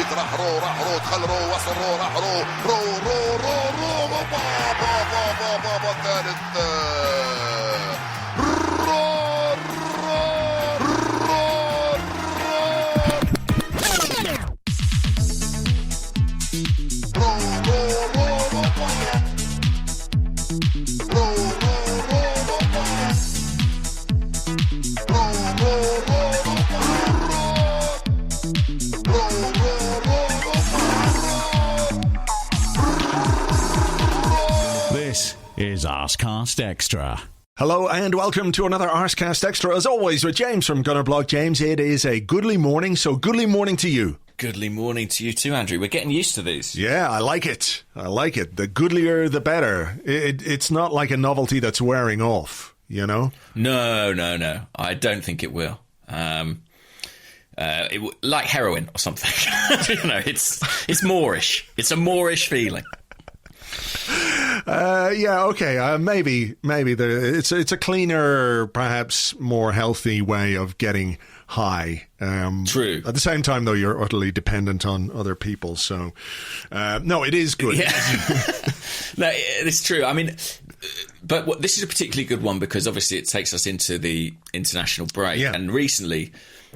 جديد راح رو دخل رو وصل رو راح رو بابا الثالث This is Arsecast Extra. Hello and welcome to another Arsecast Extra. As always, with James from Gunnerblog. James, it is a goodly morning, so goodly morning to you. Goodly morning to you too, Andrew. We're getting used to these. Yeah, I like it. The goodlier, the better. It's not like a novelty that's wearing off, you know? No. I don't think it will. Like heroin or something. You know, it's Moorish. It's a Moorish feeling. Maybe it's a cleaner, perhaps more healthy way of getting high. True. At the same time, though, you're utterly dependent on other people. So, no, it is good. Yeah. No, it's true. I mean, but this is a particularly good one because obviously it takes us into the international break. Yeah. And recently,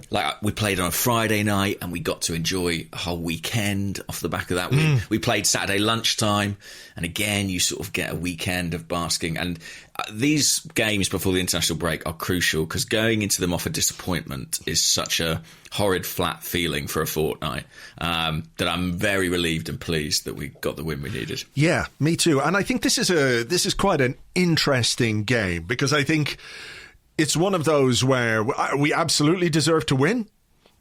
like, we played on a Friday night and we got to enjoy a whole weekend off the back of that. We played Saturday lunchtime, and again, you sort of get a weekend of basking. And these games before the international break are crucial because going into them off a disappointment is such a horrid, flat feeling for a fortnight that I'm very relieved and pleased that we got the win we needed. Yeah, me too. And I think this is quite an interesting game because I think it's one of those where we absolutely deserve to win.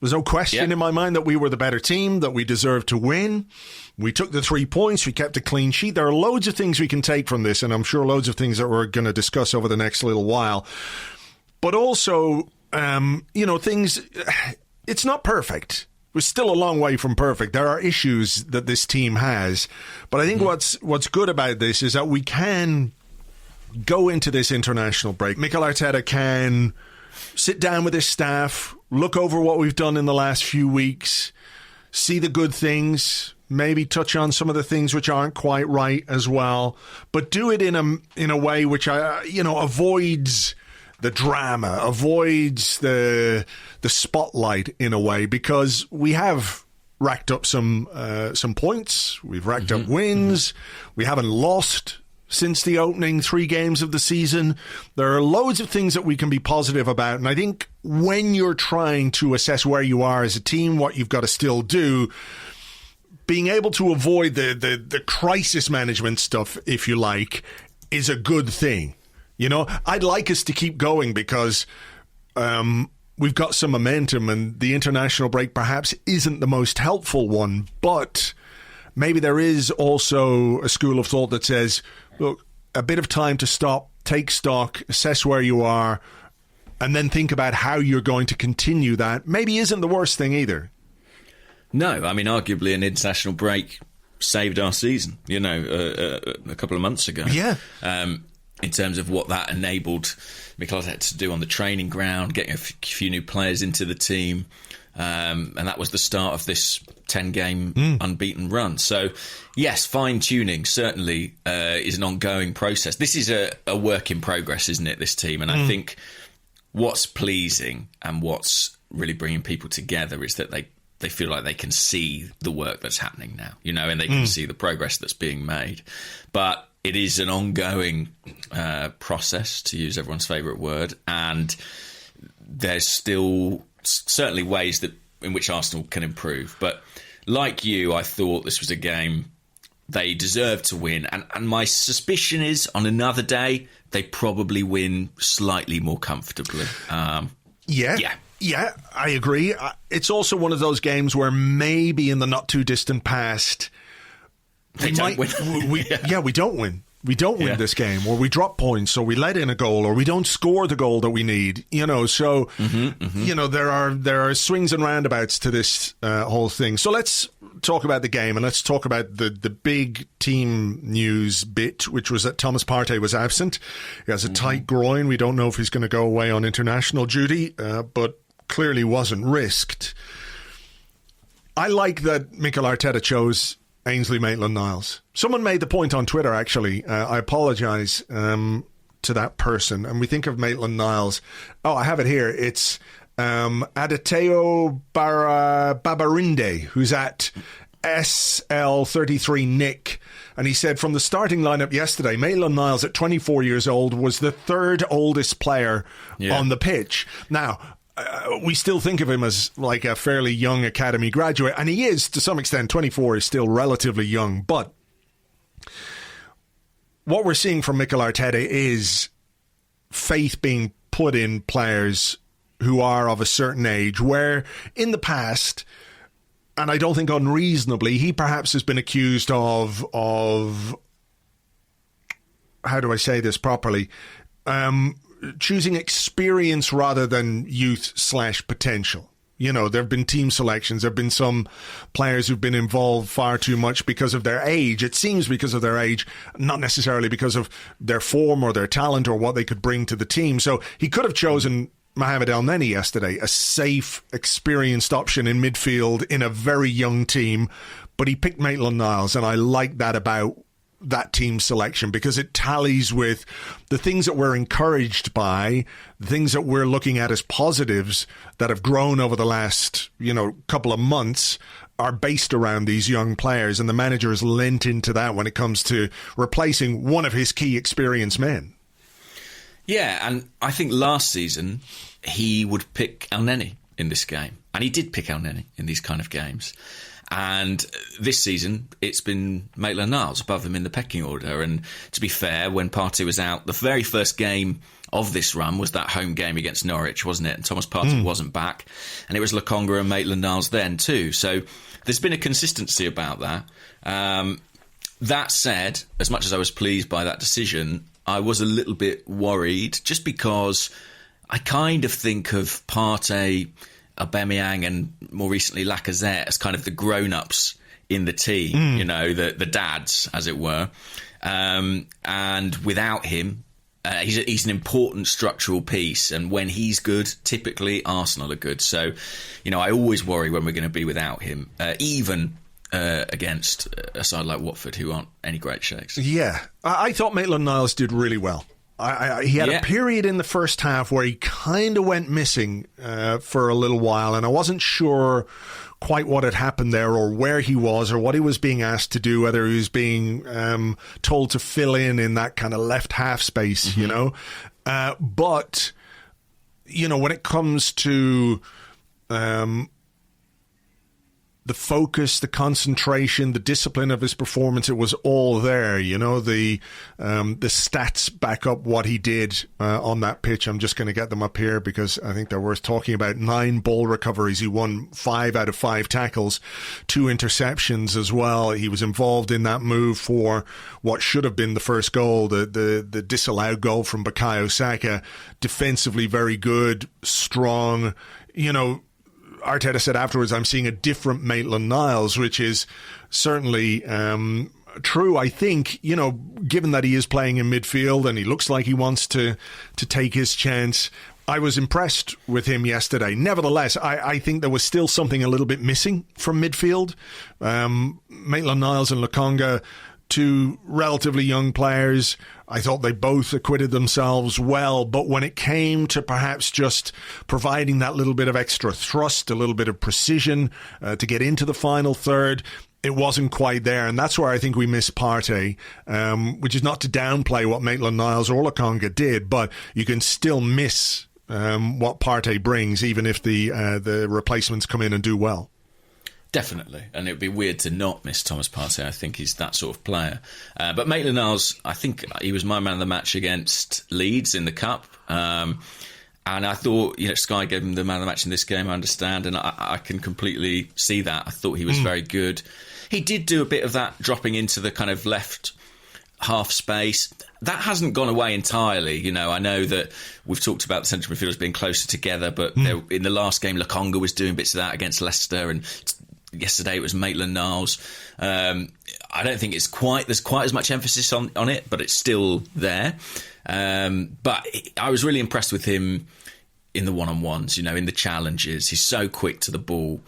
There's no question in my mind that we were the better team, that we deserved to win. We took the 3 points. We kept a clean sheet. There are loads of things we can take from this, and I'm sure loads of things that we're going to discuss over the next little while. But also, things, it's not perfect. We're still a long way from perfect. There are issues that this team has. But I think what's good about this is that we can go into this international break. Mikel Arteta can sit down with his staff, look over what we've done in the last few weeks, see the good things, maybe touch on some of the things which aren't quite right as well, but do it in a way which avoids the drama, avoids the spotlight in a way, because we have racked up some points, we've racked up wins, we haven't lost since the opening 3 games of the season. There are loads of things that we can be positive about. And I think when you're trying to assess where you are as a team, what you've got to still do, being able to avoid the crisis management stuff, if you like, is a good thing. You know, I'd like us to keep going because we've got some momentum and the international break perhaps isn't the most helpful one, but maybe there is also a school of thought that says, look, a bit of time to stop, take stock, assess where you are, and then think about how you're going to continue that maybe isn't the worst thing either. No, I mean, arguably an international break saved our season, a couple of months ago. Yeah. In terms of what that enabled Mikel Arteta to do on the training ground, getting a few new players into the team. And that was the start of this 10-game unbeaten run. So, yes, fine-tuning certainly is an ongoing process. This is a work in progress, isn't it, this team? And I think what's pleasing and what's really bringing people together is that they feel like they can see the work that's happening now, and they can see the progress that's being made. But it is an ongoing process, to use everyone's favourite word, and there's still certainly ways in which Arsenal can improve. But like you, I thought this was a game they deserved to win. And my suspicion is on another day, they probably win slightly more comfortably. Yeah, I agree. It's also one of those games where maybe in the not too distant past, they don't win. We don't win. We don't win this game, or we drop points, or we let in a goal, or we don't score the goal that we need. So there are swings and roundabouts to this whole thing. So let's talk about the game, and let's talk about the big team news bit, which was that Thomas Partey was absent. He has a tight groin. We don't know if he's going to go away on international duty, but clearly wasn't risked. I like that Mikel Arteta chose Ainsley Maitland-Niles. Someone made the point on Twitter, actually. I apologise to that person. And we think of Maitland-Niles. Oh, I have it here. It's Adeteo Babarinde, who's at SL33 Nick. And he said, from the starting lineup yesterday, Maitland-Niles at 24 years old was the third oldest player on the pitch. Now, we still think of him as like a fairly young academy graduate, and he is, to some extent. 24 is still relatively young, but what we're seeing from Mikel Arteta is faith being put in players who are of a certain age, where in the past, and I don't think unreasonably, he perhaps has been accused of how do I say this properly, choosing experience rather than youth/potential. You know, there have been team selections. There have been some players who've been involved far too much because of their age. It seems because of their age, not necessarily because of their form or their talent or what they could bring to the team. So he could have chosen Mohamed El Neni yesterday, a safe, experienced option in midfield in a very young team. But he picked Maitland-Niles, and I like that about that team selection, because it tallies with the things that we're encouraged by, the things that we're looking at as positives that have grown over the last, couple of months, are based around these young players, and the manager has lent into that when it comes to replacing one of his key experienced men. Yeah, and I think last season he would pick El Neni in this game, and he did pick El Neni in these kind of games. And this season, it's been Maitland-Niles above him in the pecking order. And to be fair, when Partey was out, the very first game of this run was that home game against Norwich, wasn't it? And Thomas Partey wasn't back. And it was Lokonga and Maitland-Niles then too. So there's been a consistency about that. That said, as much as I was pleased by that decision, I was a little bit worried, just because I kind of think of Partey, Aubameyang and more recently Lacazette as kind of the grown-ups in the team, the dads, as it were. And without him, he's an important structural piece. And when he's good, typically Arsenal are good. So, I always worry when we're going to be without him, even against a side like Watford, who aren't any great shakes. Yeah, I thought Maitland-Niles did really well. He had a period in the first half where he kind of went missing for a little while, and I wasn't sure quite what had happened there, or where he was, or what he was being asked to do, whether he was being told to fill in that kind of left half space, But, when it comes to the focus, the concentration, the discipline of his performance, it was all there. The stats back up what he did on that pitch. I'm just going to get them up here because I think they're worth talking about. 9 ball recoveries. He won 5 out of 5 tackles, 2 interceptions as well. He was involved in that move for what should have been the first goal, the disallowed goal from Bukayo Saka. Defensively very good, strong, Arteta said afterwards, I'm seeing a different Maitland-Niles, which is certainly true. I think, given that he is playing in midfield and he looks like he wants to take his chance, I was impressed with him yesterday. Nevertheless, I think there was still something a little bit missing from midfield. Maitland-Niles and Lokonga, 2 relatively young players. I thought they both acquitted themselves well, but when it came to perhaps just providing that little bit of extra thrust, a little bit of precision to get into the final third, it wasn't quite there. And that's where I think we miss Partey, which is not to downplay what Maitland-Niles or Lokonga did, but you can still miss what Partey brings, even if the replacements come in and do well. Definitely, and it would be weird to not miss Thomas Partey. I think he's that sort of player. But Maitland-Niles, I think he was my man of the match against Leeds in the Cup. And I thought, Sky gave him the man of the match in this game, I understand, and I can completely see that. I thought he was very good. He did do a bit of that dropping into the kind of left half space. That hasn't gone away entirely. I know that we've talked about the central midfielders being closer together, but in the last game, Lokonga was doing bits of that against Leicester, and yesterday it was Maitland-Niles. I don't think there's quite as much emphasis on it, but it's still there. But I was really impressed with him in the one-on-ones, in the challenges. He's so quick to the ball.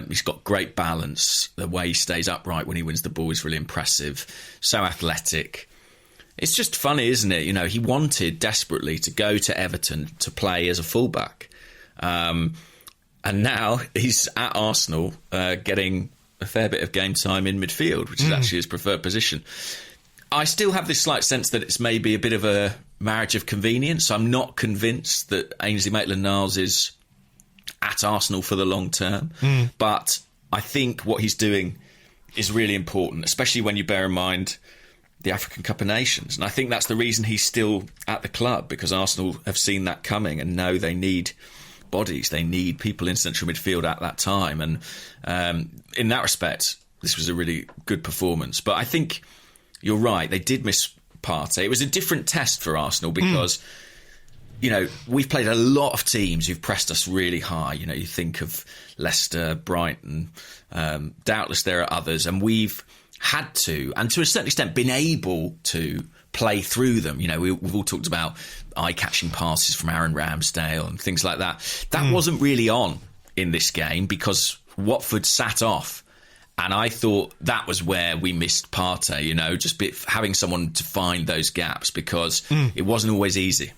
He's got great balance. The way he stays upright when he wins the ball is really impressive. So athletic. It's just funny, isn't it? He wanted desperately to go to Everton to play as a fullback. And now he's at Arsenal getting a fair bit of game time in midfield, which is actually his preferred position. I still have this slight sense that it's maybe a bit of a marriage of convenience. I'm not convinced that Ainsley Maitland-Niles is at Arsenal for the long term. But I think what he's doing is really important, especially when you bear in mind the African Cup of Nations. And I think that's the reason he's still at the club, because Arsenal have seen that coming and know they need bodies. They need people in central midfield at that time. And in that respect, this was a really good performance. But I think you're right, they did miss Partey. It was a different test for Arsenal because, we've played a lot of teams who've pressed us really high. You think of Leicester, Brighton, doubtless there are others, and we've had to, and to a certain extent, been able to play through them. We've all talked about eye-catching passes from Aaron Ramsdale and things like that. That wasn't really on in this game because Watford sat off. And I thought that was where we missed Partey, just having someone to find those gaps, because it wasn't always easy.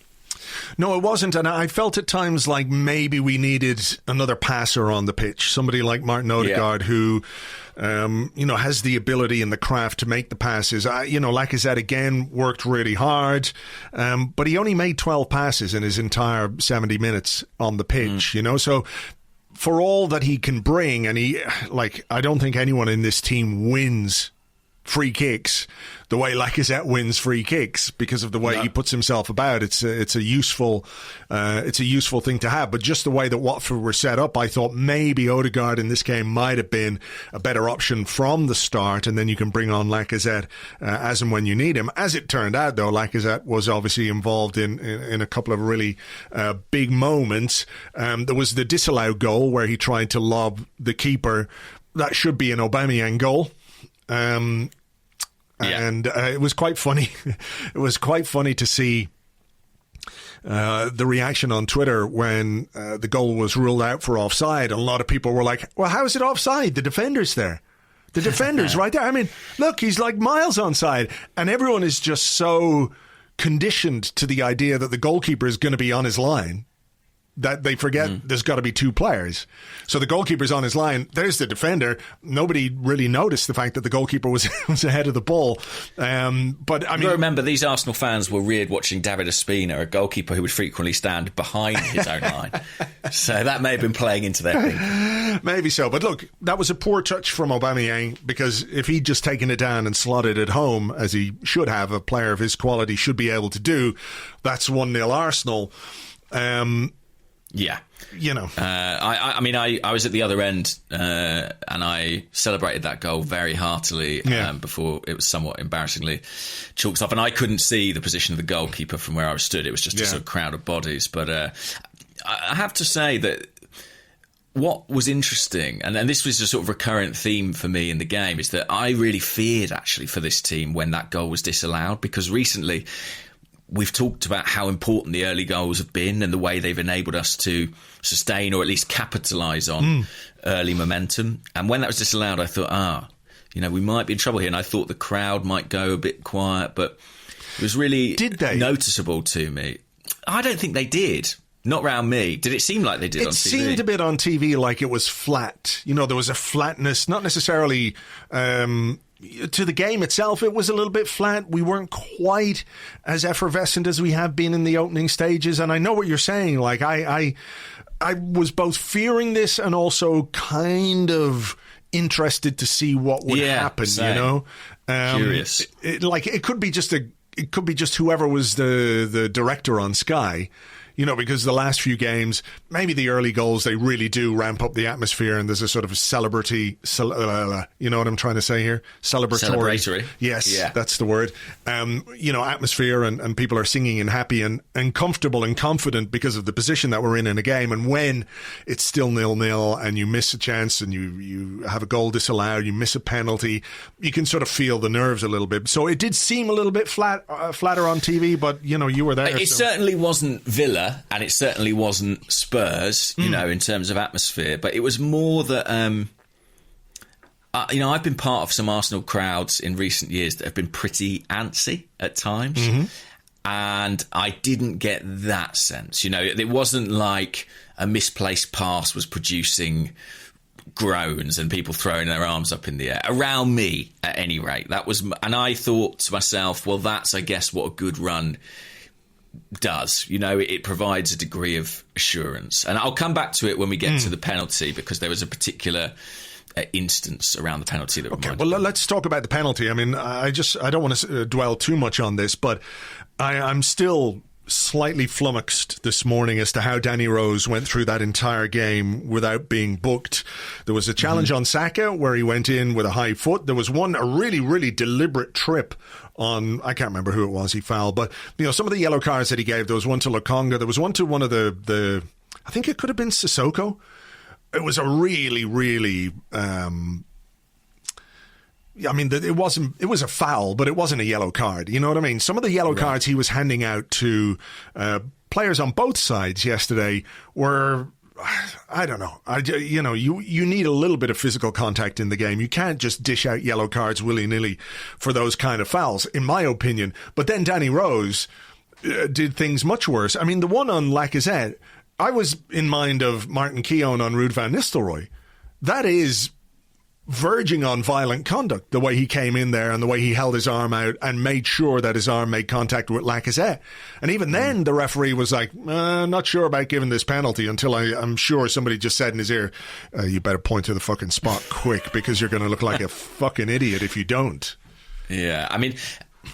No, it wasn't. And I felt at times like maybe we needed another passer on the pitch, somebody like Martin Odegaard who, has the ability and the craft to make the passes. Lacazette again worked really hard, but he only made 12 passes in his entire 70 minutes on the pitch, so for all that he can bring, and I don't think anyone in this team wins free kicks the way Lacazette wins free kicks because of the way he puts himself about. It's a useful thing to have. But just the way that Watford were set up, I thought maybe Odegaard in this game might have been a better option from the start, and then you can bring on Lacazette as and when you need him. As it turned out, though, Lacazette was obviously involved in a couple of really big moments. There was the disallowed goal where he tried to lob the keeper. That should be an Aubameyang goal. And it was quite funny. It was quite funny to see the reaction on Twitter when the goal was ruled out for offside. And a lot of people were like, well, how is it offside? The defender's there. The defender's right there. I mean, look, he's like miles onside. And everyone is just so conditioned to the idea that the goalkeeper is going to be on his line that they forget there's got to be two players. So the goalkeeper's on his line. There's the defender. Nobody really noticed the fact that the goalkeeper was ahead of the ball. But I mean, remember, these Arsenal fans were reared watching David Ospina, a goalkeeper who would frequently stand behind his own line. So that may have been playing into their thing. Maybe so. But look, that was a poor touch from Aubameyang, because if he'd just taken it down and slotted it home, as he should have, a player of his quality should be able to do, that's 1-0 Arsenal. Yeah. I was at the other end and I celebrated that goal very heartily before it was somewhat embarrassingly chalked up. And I couldn't see the position of the goalkeeper from where I stood. It was just a sort of crowd of bodies. But I have to say that what was interesting, and this was a sort of recurrent theme for me in the game, is that I really feared actually for this team when that goal was disallowed, because recently we've talked about how important the early goals have been and the way they've enabled us to sustain or at least capitalise on early momentum. And when that was disallowed, I thought, we might be in trouble here. And I thought the crowd might go a bit quiet, but it was really noticeable to me. I don't think they did. Not round me. Did it seem like they did on TV? It seemed a bit on TV like it was flat. There was a flatness, not necessarily to the game itself. It was a little bit flat. We weren't quite as effervescent as we have been in the opening stages. And I know what you're saying. Like, I was both fearing this and also kind of interested to see what would happen, same. Curious. It could be just whoever was the director on Sky. Because the last few games, maybe the early goals, they really do ramp up the atmosphere, and there's a sort of you know what I'm trying to say here? Celebratory. Yes, that's the word. Atmosphere, and people are singing and happy and comfortable and confident because of the position that we're in a game. And when it's still 0-0 and you miss a chance and you have a goal disallowed, you miss a penalty, you can sort of feel the nerves a little bit. So it did seem a little bit flatter on TV, but, you were there. It certainly wasn't Villa. Villa, and it certainly wasn't Spurs, you know, in terms of atmosphere. But it was more that, you know, I've been part of some Arsenal crowds in recent years that have been pretty antsy at times. And I didn't get that sense. You know, it wasn't like a misplaced pass was producing groans and people throwing their arms up in the air around me, at any rate. That was, and I thought to myself, well, that's, I guess, what a good run does. You know, it provides a degree of assurance. And I'll come back to it when we get to the penalty, because there was a particular instance around the penalty that okay, well, let's talk about the penalty. I mean, I don't want to dwell too much on this, but I'm still slightly flummoxed this morning as to how Danny Rose went through that entire game without being booked. There was a challenge on Saka where he went in with a high foot. There was a really, really deliberate trip on, I can't remember who it was he fouled, but, you know, some of the yellow cards that he gave, there was one to Lokonga, there was one to one of the I think it could have been Sissoko. It was a really, really, I mean, it was a foul, but it wasn't a yellow card. You know what I mean? Some of the yellow cards he was handing out to players on both sides yesterday were, I don't know. You need a little bit of physical contact in the game. You can't just dish out yellow cards willy-nilly for those kind of fouls, in my opinion. But then Danny Rose did things much worse. I mean, the one on Lacazette, I was in mind of Martin Keown on Ruud van Nistelrooy. That is verging on violent conduct, the way he came in there and the way he held his arm out and made sure that his arm made contact with Lacazette. And even then, the referee was like, not sure about giving this penalty, until I'm sure somebody just said in his ear, you better point to the fucking spot quick, because you're going to look like a fucking idiot if you don't. Yeah, I mean,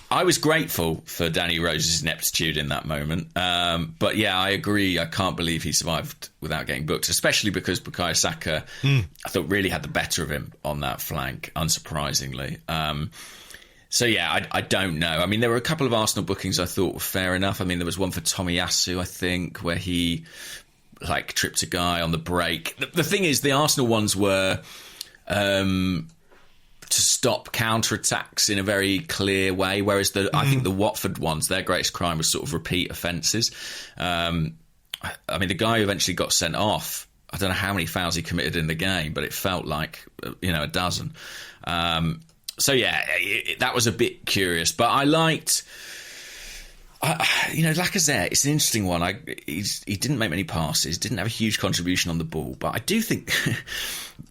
I was grateful for Danny Rose's ineptitude in that moment. But yeah, I agree. I can't believe he survived without getting booked, especially because Bukayo Saka, I thought, really had the better of him on that flank, unsurprisingly. So yeah, I don't know. I mean, there were a couple of Arsenal bookings I thought were fair enough. I mean, there was one for Tomiyasu, I think, where he tripped a guy on the break. The thing is, the Arsenal ones were to stop counter-attacks in a very clear way, whereas I think the Watford ones, their greatest crime was sort of repeat offences. I mean, the guy who eventually got sent off, I don't know how many fouls he committed in the game, but it felt like, a dozen. So yeah, that was a bit curious, but I liked... Lacazette, it's an interesting one. He didn't make many passes, didn't have a huge contribution on the ball, but I do think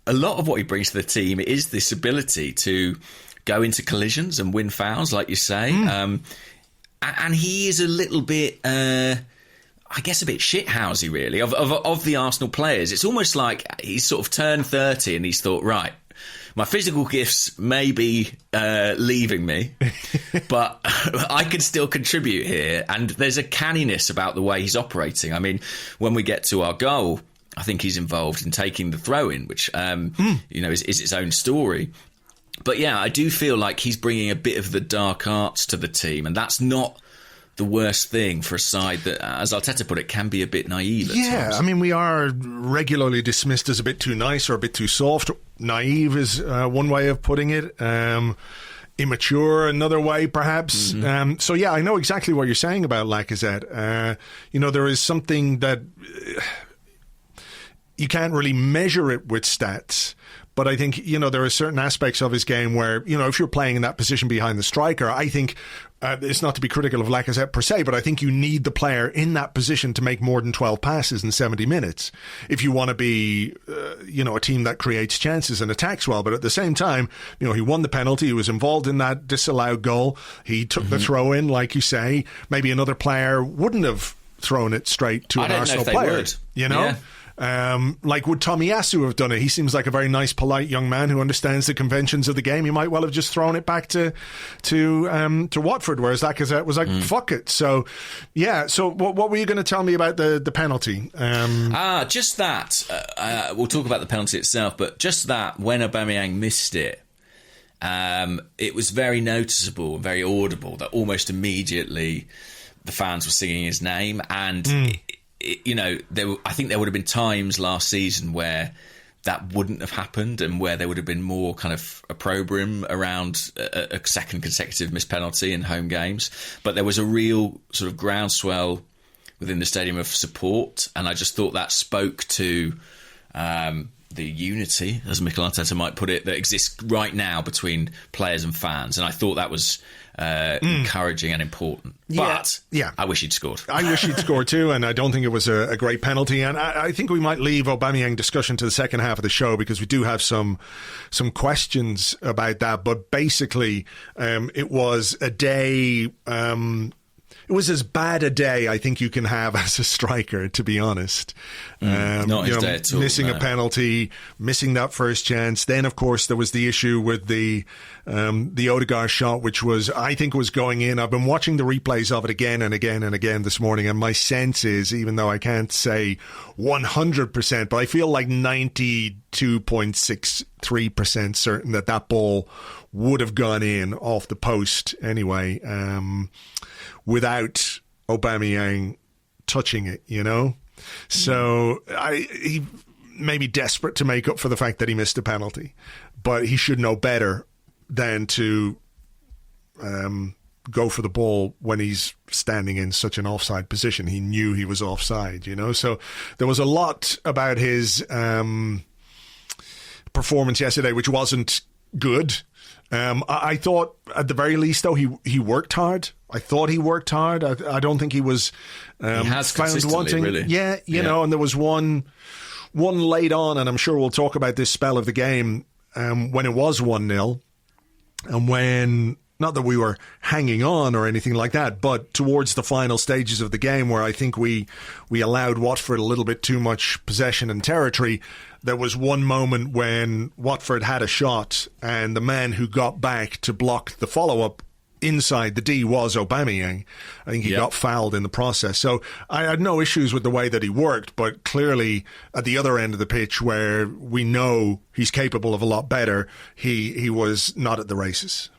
a lot of what he brings to the team is this ability to go into collisions and win fouls, like you say. And he is a little bit, I guess, a bit shithousey, really, of the Arsenal players. It's almost like he's sort of turned 30 and he's thought, right, my physical gifts may be leaving me, but I can still contribute here. And there's a canniness about the way he's operating. I mean, when we get to our goal, I think he's involved in taking the throw-in, which, is its own story. But yeah, I do feel like he's bringing a bit of the dark arts to the team, and that's not the worst thing for a side that, as Arteta put it, can be a bit naive at times. I mean, we are regularly dismissed as a bit too nice or a bit too soft. Naive is one way of putting it. Immature, another way, perhaps. So yeah, I know exactly what you're saying about Lacazette. There is something that you can't really measure it with stats. But I think, there are certain aspects of his game where, if you're playing in that position behind the striker, I think it's not to be critical of Lacazette per se, but I think you need the player in that position to make more than 12 passes in 70 minutes if you want to be, a team that creates chances and attacks well. But at the same time, he won the penalty. He was involved in that disallowed goal. He took the throw in, like you say. Maybe another player wouldn't have thrown it straight to an Arsenal player. Yeah. Like, would Tomiyasu have done it? He seems like a very nice, polite young man who understands the conventions of the game. He might well have just thrown it back to Watford, whereas Lacazette was like, fuck it. So, yeah. So, what were you going to tell me about the penalty? Just that. We'll talk about the penalty itself, but just that when Aubameyang missed it, it was very noticeable and very audible that almost immediately the fans were singing his name, and I think there would have been times last season where that wouldn't have happened, and where there would have been more kind of opprobrium around a second consecutive missed penalty in home games. But there was a real sort of groundswell within the stadium of support, and I just thought that spoke to the unity, as Mikel Arteta might put it, that exists right now between players and fans, and I thought that was encouraging and important. But I wish he'd scored. I wish he'd scored too, and I don't think it was a great penalty. And I think we might leave Aubameyang discussion to the second half of the show, because we do have some questions about that. But basically, it was a day. It was as bad a day I think you can have as a striker, to be honest. Not his day at all. Missing a penalty, missing that first chance. Then, of course, there was the issue with the Odegaard shot, which I think was going in. I've been watching the replays of it again and again and again this morning, and my sense is, even though I can't say 100%, but I feel like 92.63% certain that ball would have gone in off the post anyway. Without Aubameyang touching it, So he may be desperate to make up for the fact that he missed a penalty, but he should know better than to go for the ball when he's standing in such an offside position. He knew he was offside, So there was a lot about his performance yesterday which wasn't good. I thought, at the very least, though, he worked hard. I thought he worked hard. I don't think he was he has found wanting. Really. Yeah, you know, and there was one late on, and I'm sure we'll talk about this spell of the game when it was 1-0, and when, not that we were hanging on or anything like that, but towards the final stages of the game, where I think we allowed Watford a little bit too much possession and territory. There was one moment when Watford had a shot, and the man who got back to block the follow-up inside the D was Aubameyang. I think he got fouled in the process. So I had no issues with the way that he worked, but clearly at the other end of the pitch, where we know he's capable of a lot better, he was not at the races.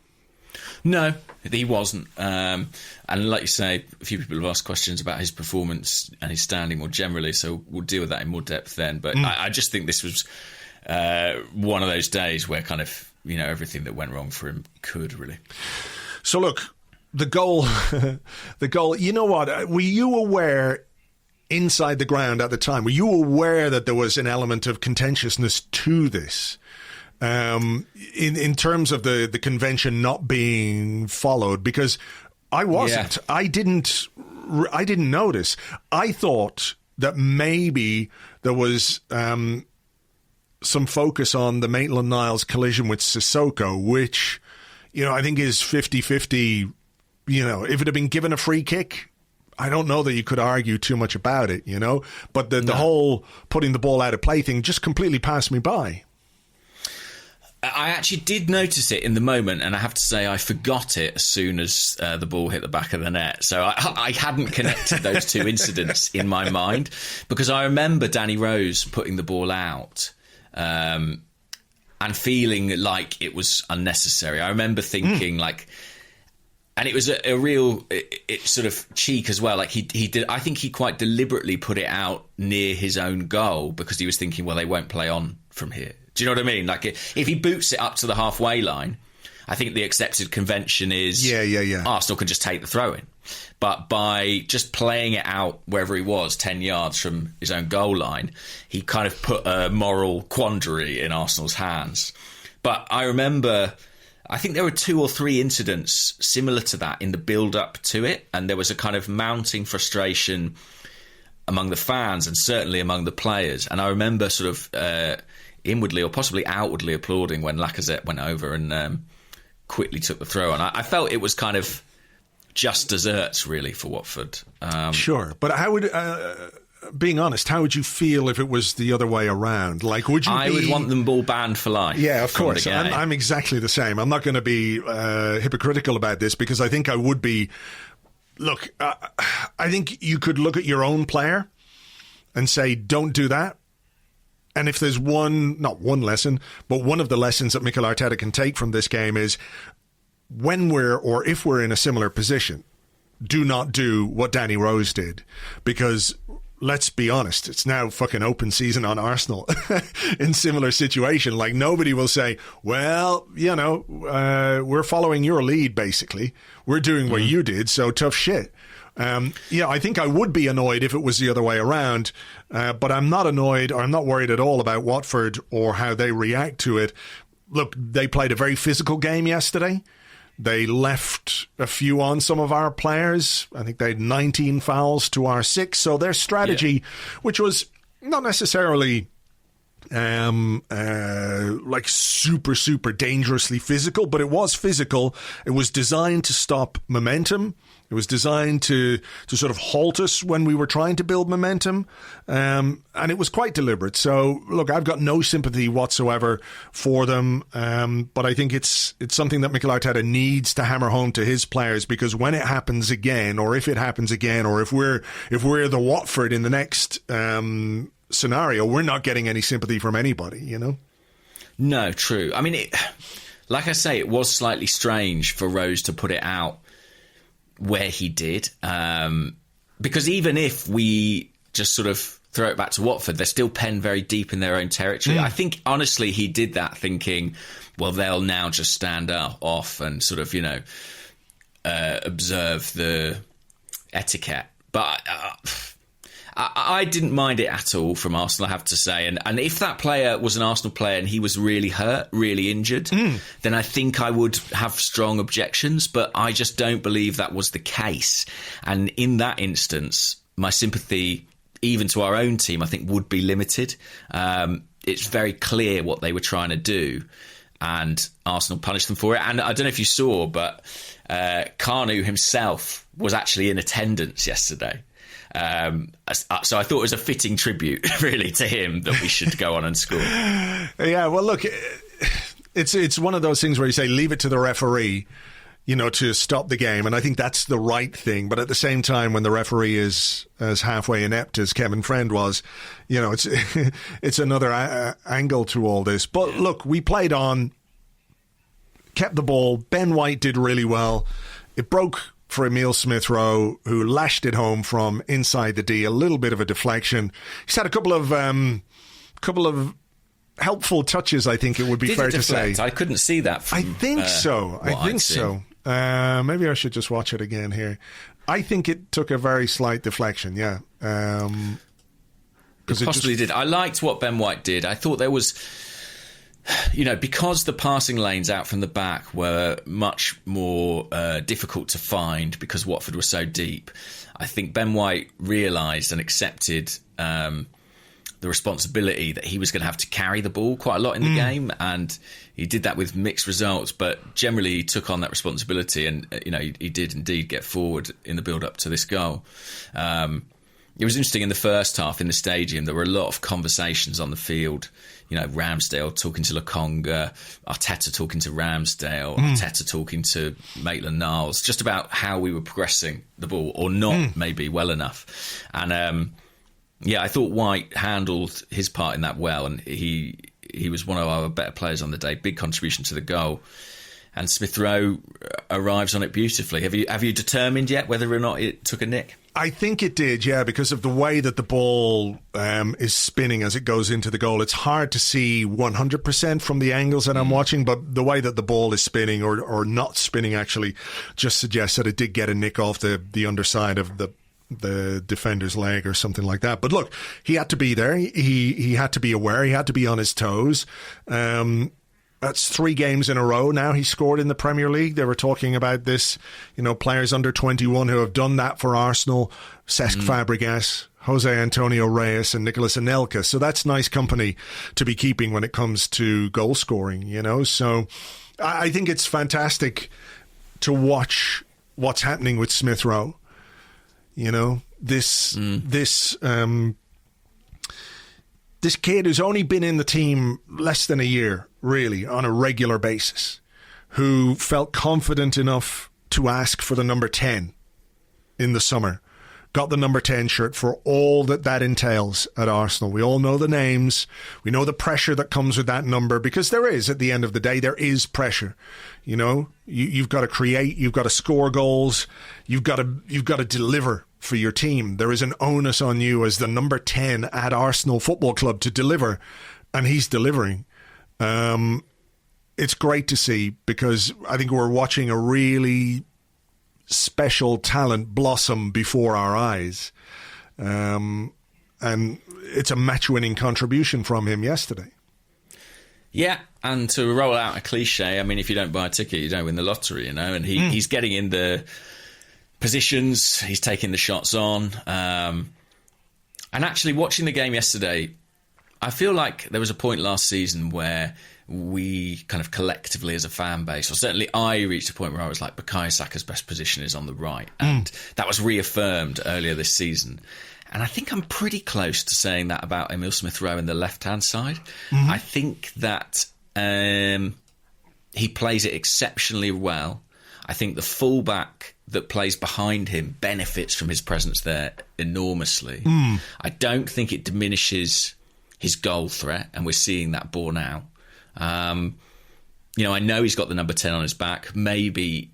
No, he wasn't. And like you say, a few people have asked questions about his performance and his standing more generally, so we'll deal with that in more depth then. But I just think this was one of those days where kind of, everything that went wrong for him could really. So look, the goal, you know what? Were you aware inside the ground at the time, were you aware that there was an element of contentiousness to this? In terms of the convention not being followed, because I wasn't. Yeah. I didn't notice. I thought that maybe there was some focus on the Maitland-Niles collision with Sissoko, which, I think is 50-50. If it had been given a free kick, I don't know that you could argue too much about it, But the whole putting the ball out of play thing just completely passed me by. I actually did notice it in the moment, and I have to say I forgot it as soon as the ball hit the back of the net. So I hadn't connected those two incidents in my mind, because I remember Danny Rose putting the ball out and feeling like it was unnecessary. I remember thinking and it was a real sort of cheek as well. Like he did. I think he quite deliberately put it out near his own goal because he was thinking, well, they won't play on from here. Do you know what I mean? Like, if he boots it up to the halfway line, I think the accepted convention is Arsenal can just take the throw in. But by just playing it out wherever he was, 10 yards from his own goal line, he kind of put a moral quandary in Arsenal's hands. But I remember, I think there were 2 or 3 incidents similar to that in the build-up to it, and there was a kind of mounting frustration among the fans and certainly among the players. And I remember sort of inwardly or possibly outwardly applauding when Lacazette went over and quickly took the throw on. I felt it was kind of just desserts, really, for Watford. Sure, but how would, being honest, how would you feel if it was the other way around? Like, would you? I would want them ball banned for life. Yeah, of course. I'm exactly the same. I'm not going to be hypocritical about this, because I think I would be. Look, I think you could look at your own player and say, don't do that. And if there's not one lesson, but one of the lessons that Mikel Arteta can take from this game is, if we're in a similar position, do not do what Danny Rose did. Because let's be honest, it's now fucking open season on Arsenal in similar situation. Like, nobody will say, well, we're following your lead, basically. We're doing what you did, so tough shit. I think I would be annoyed if it was the other way around, but I'm not annoyed or I'm not worried at all about Watford or how they react to it. Look, they played a very physical game yesterday. They left a few on some of our players. I think they had 19 fouls to our 6. So their strategy, which was not necessarily like super dangerously physical, but it was physical. It was designed to stop momentum. It was designed to sort of halt us when we were trying to build momentum, and it was quite deliberate. So, look, I've got no sympathy whatsoever for them, but I think it's something that Mikel Arteta needs to hammer home to his players, because when it happens again, or if it happens again, or if we're the Watford in the next scenario, we're not getting any sympathy from anybody, you know? No, true. I mean, like I say, it was slightly strange for Rose to put it out where he did, because even if we just sort of throw it back to Watford, they're still penned very deep in their own territory. I think, honestly, he did that thinking, well, they'll now just stand off and sort of, observe the etiquette. But I didn't mind it at all from Arsenal, I have to say. And if that player was an Arsenal player and he was really hurt, really injured, then I think I would have strong objections. But I just don't believe that was the case. And in that instance, my sympathy, even to our own team, I think would be limited. It's very clear what they were trying to do, and Arsenal punished them for it. And I don't know if you saw, but Kanu himself was actually in attendance yesterday. So I thought it was a fitting tribute, really, to him that we should go on and score. Yeah, well, look, it's one of those things where you say leave it to the referee, to stop the game, and I think that's the right thing. But at the same time, when the referee is as halfway inept as Kevin Friend was, it's another angle to all this. But look, we played on, kept the ball. Ben White did really well. It broke for Emile Smith Rowe, who lashed it home from inside the D. A little bit of a deflection. He's had a couple of helpful touches, I think it would be fair to say. I couldn't see that from, I think so. Maybe I should just watch it again here. I think it took a very slight deflection, yeah. It possibly did. I liked what Ben White did. I thought there was, because the passing lanes out from the back were much more difficult to find because Watford was so deep, I think Ben White realised and accepted the responsibility that he was going to have to carry the ball quite a lot in the game, and he did that with mixed results, but generally he took on that responsibility, and he did indeed get forward in the build-up to this goal. It was interesting in the first half in the stadium, there were a lot of conversations on the field. Ramsdale talking to Kroenke, Arteta talking to Ramsdale, Arteta talking to Maitland-Niles, just about how we were progressing the ball or not, maybe well enough. And I thought White handled his part in that well, and he was one of our better players on the day. Big contribution to the goal. And Smith Rowe arrives on it beautifully. Have you determined yet whether or not it took a nick? I think it did, yeah, because of the way that the ball is spinning as it goes into the goal. It's hard to see 100% from the angles that I'm watching, but the way that the ball is spinning or not spinning actually just suggests that it did get a nick off the underside of the defender's leg or something like that. But look, he had to be there. He had to be aware. He had to be on his toes. That's 3 games in a row now he scored in the Premier League. They were talking about this, players under 21 who have done that for Arsenal. Cesc Fabregas, Jose Antonio Reyes and Nicolas Anelka. So that's nice company to be keeping when it comes to goal scoring, So I think it's fantastic to watch what's happening with Smith Rowe. This kid who's only been in the team less than a year, really, on a regular basis, who felt confident enough to ask for the number 10 in the summer, got the number 10 shirt for all that entails at Arsenal. We all know the names. We know the pressure that comes with that number, because there is, at the end of the day, there is pressure. You've got to create, you've got to score goals, you've got to deliver for your team. There is an onus on you as the number 10 at Arsenal Football Club to deliver, and he's delivering. It's great to see, because I think we're watching a really special talent blossom before our eyes. And it's a match-winning contribution from him yesterday. Yeah, and to roll out a cliche, I mean, if you don't buy a ticket, you don't win the lottery, you know, and he's getting in the positions, he's taking the shots on. And actually, watching the game yesterday, I feel like there was a point last season where we kind of collectively as a fan base, or certainly I reached a point where I was like, Bukayo Saka's best position is on the right. And that was reaffirmed earlier this season. And I think I'm pretty close to saying that about Emile Smith Rowe in the left-hand side. I think that he plays it exceptionally well. I think the fullback that plays behind him benefits from his presence there enormously. I don't think it diminishes his goal threat, and we're seeing that borne out. You know, I know he's got the number 10 on his back. Maybe,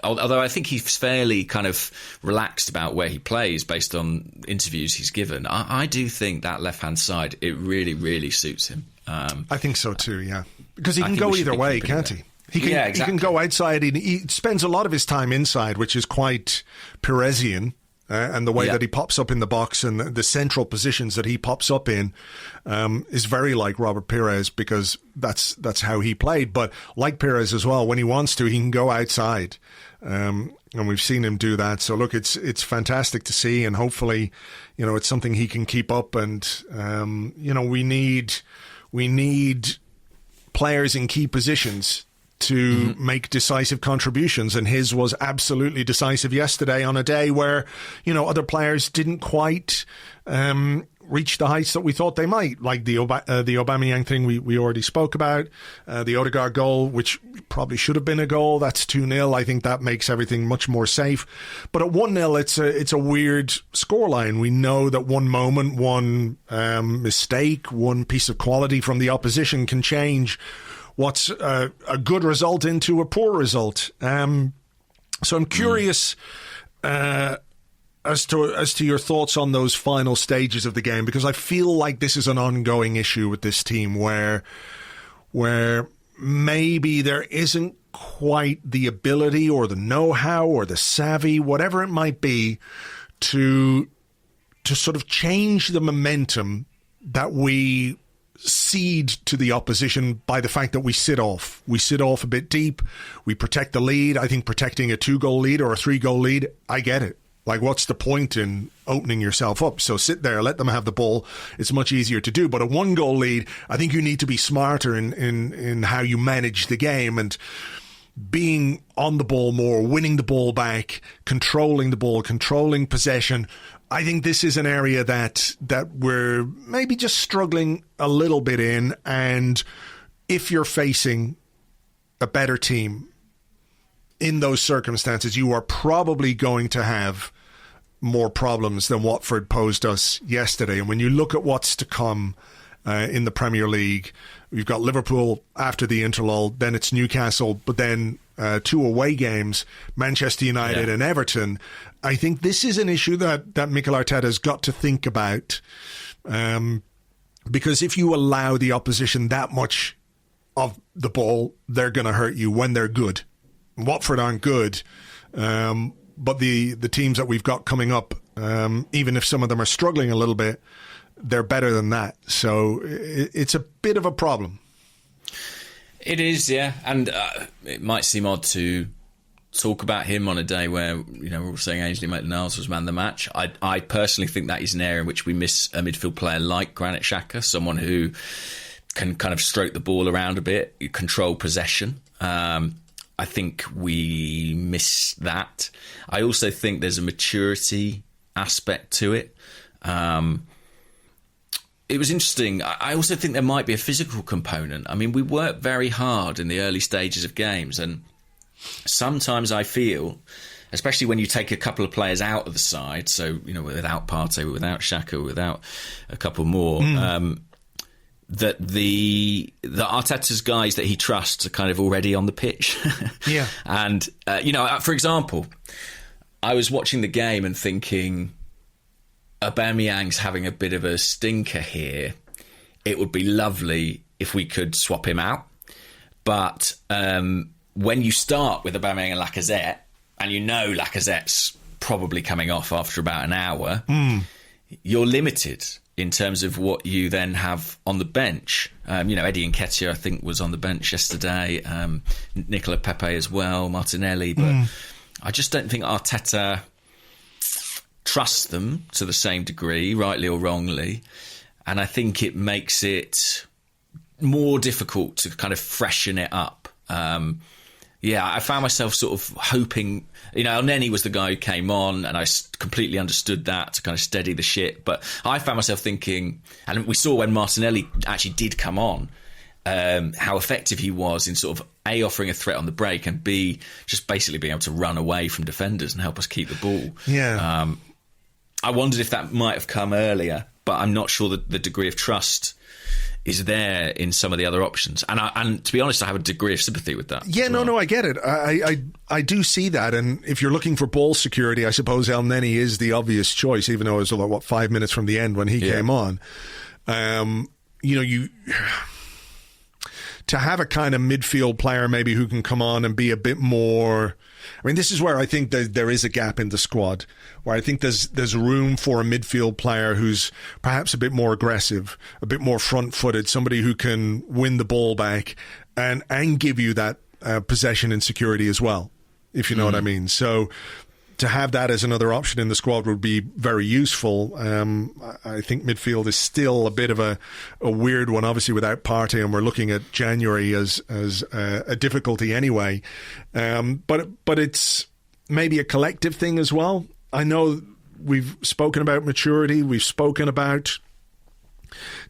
although I think he's fairly kind of relaxed about where he plays based on interviews he's given. I do think that left-hand side, it really, really suits him. I think so too, yeah. Because he can go either way, can't he? He can go outside. He spends a lot of his time inside, which is quite Peresian. And the way that he pops up in the box and the central positions that he pops up in is very like Robert Pires, because that's how he played. But like Pires as well, when he wants to, he can go outside. And we've seen him do that. So look, it's fantastic to see, and hopefully, you know, it's something he can keep up. And you know, we need players in key positions to make decisive contributions, and his was absolutely decisive yesterday on a day where, you know, other players didn't quite reach the heights that we thought they might, like the Aubameyang thing we already spoke about, the Odegaard goal, which probably should have been a goal. That's 2-0. I think that makes everything much more safe. But at 1-0, it's a weird scoreline. We know that one moment, one mistake, one piece of quality from the opposition can change what's a good result into a poor result. So I'm curious as to your thoughts on those final stages of the game, because I feel like this is an ongoing issue with this team where maybe there isn't quite the ability or the know-how or the savvy, whatever it might be, to sort of change the momentum that we cede to the opposition by the fact that we sit off. We sit off a bit deep. We protect the lead. I think protecting a 2-goal lead or a 3-goal lead, I get it. Like, what's the point in opening yourself up? So sit there, let them have the ball. It's much easier to do. But a 1-goal lead, I think you need to be smarter in how you manage the game, and being on the ball more, winning the ball back, controlling the ball, controlling possession. I think this is an area that we're maybe just struggling a little bit in. And if you're facing a better team in those circumstances, you are probably going to have more problems than Watford posed us yesterday. And when you look at what's to come in the Premier League, we've got Liverpool after the interlull, then it's Newcastle, but then 2 away games, Manchester United and Everton. I think this is an issue that Mikel Arteta's got to think about, because if you allow the opposition that much of the ball, they're going to hurt you when they're good. Watford aren't good, but the teams that we've got coming up, even if some of them are struggling a little bit, they're better than that. So it's a bit of a problem. It is, yeah. And it might seem odd to talk about him on a day where, you know, we're all saying Ainsley Maitland-Niles was man of the match. I personally think that is an area in which we miss a midfield player like Granit Xhaka, someone who can kind of stroke the ball around a bit, control possession. I think we miss that. I also think there's a maturity aspect to it. It was interesting. I also think there might be a physical component. I mean, we work very hard in the early stages of games, and sometimes I feel, especially when you take a couple of players out of the side, so, you know, without Partey, without Xhaka, without a couple more, that the Arteta's guys that he trusts are kind of already on the pitch. Yeah. And, you know, for example, I was watching the game and thinking, Aubameyang's having a bit of a stinker here. It would be lovely if we could swap him out. But when you start with Aubameyang and Lacazette, and Lacazette's probably coming off after about an hour, you're limited in terms of what you then have on the bench. Eddie Nketiah, I think, was on the bench yesterday. Nicola Pepe as well, Martinelli. But I just don't think Arteta trusts them to the same degree, rightly or wrongly. And I think it makes it more difficult to kind of freshen it up. I found myself sort of hoping, Elneny was the guy who came on, and I completely understood that to kind of steady the ship. But I found myself thinking, and we saw when Martinelli actually did come on, how effective he was in sort of A, offering a threat on the break, and B, just basically being able to run away from defenders and help us keep the ball. Yeah. I wondered if that might have come earlier, but I'm not sure that the degree of trust is there in some of the other options. And to be honest, I have a degree of sympathy with that. Yeah, no, I get it. I do see that. And if you're looking for ball security, I suppose Elneny is the obvious choice, even though it was, 5 minutes from the end when he came on. To have a kind of midfield player maybe who can come on and be a bit more... I mean, this is where I think there is a gap in the squad, where I think there's room for a midfield player who's perhaps a bit more aggressive, a bit more front-footed, somebody who can win the ball back and give you that possession and security as well, if you know what I mean. So to have that as another option in the squad would be very useful. I think midfield is still a bit of a weird one, obviously without Partey, and we're looking at January as a difficulty anyway. But it's maybe a collective thing as well. I know we've spoken about maturity. We've spoken about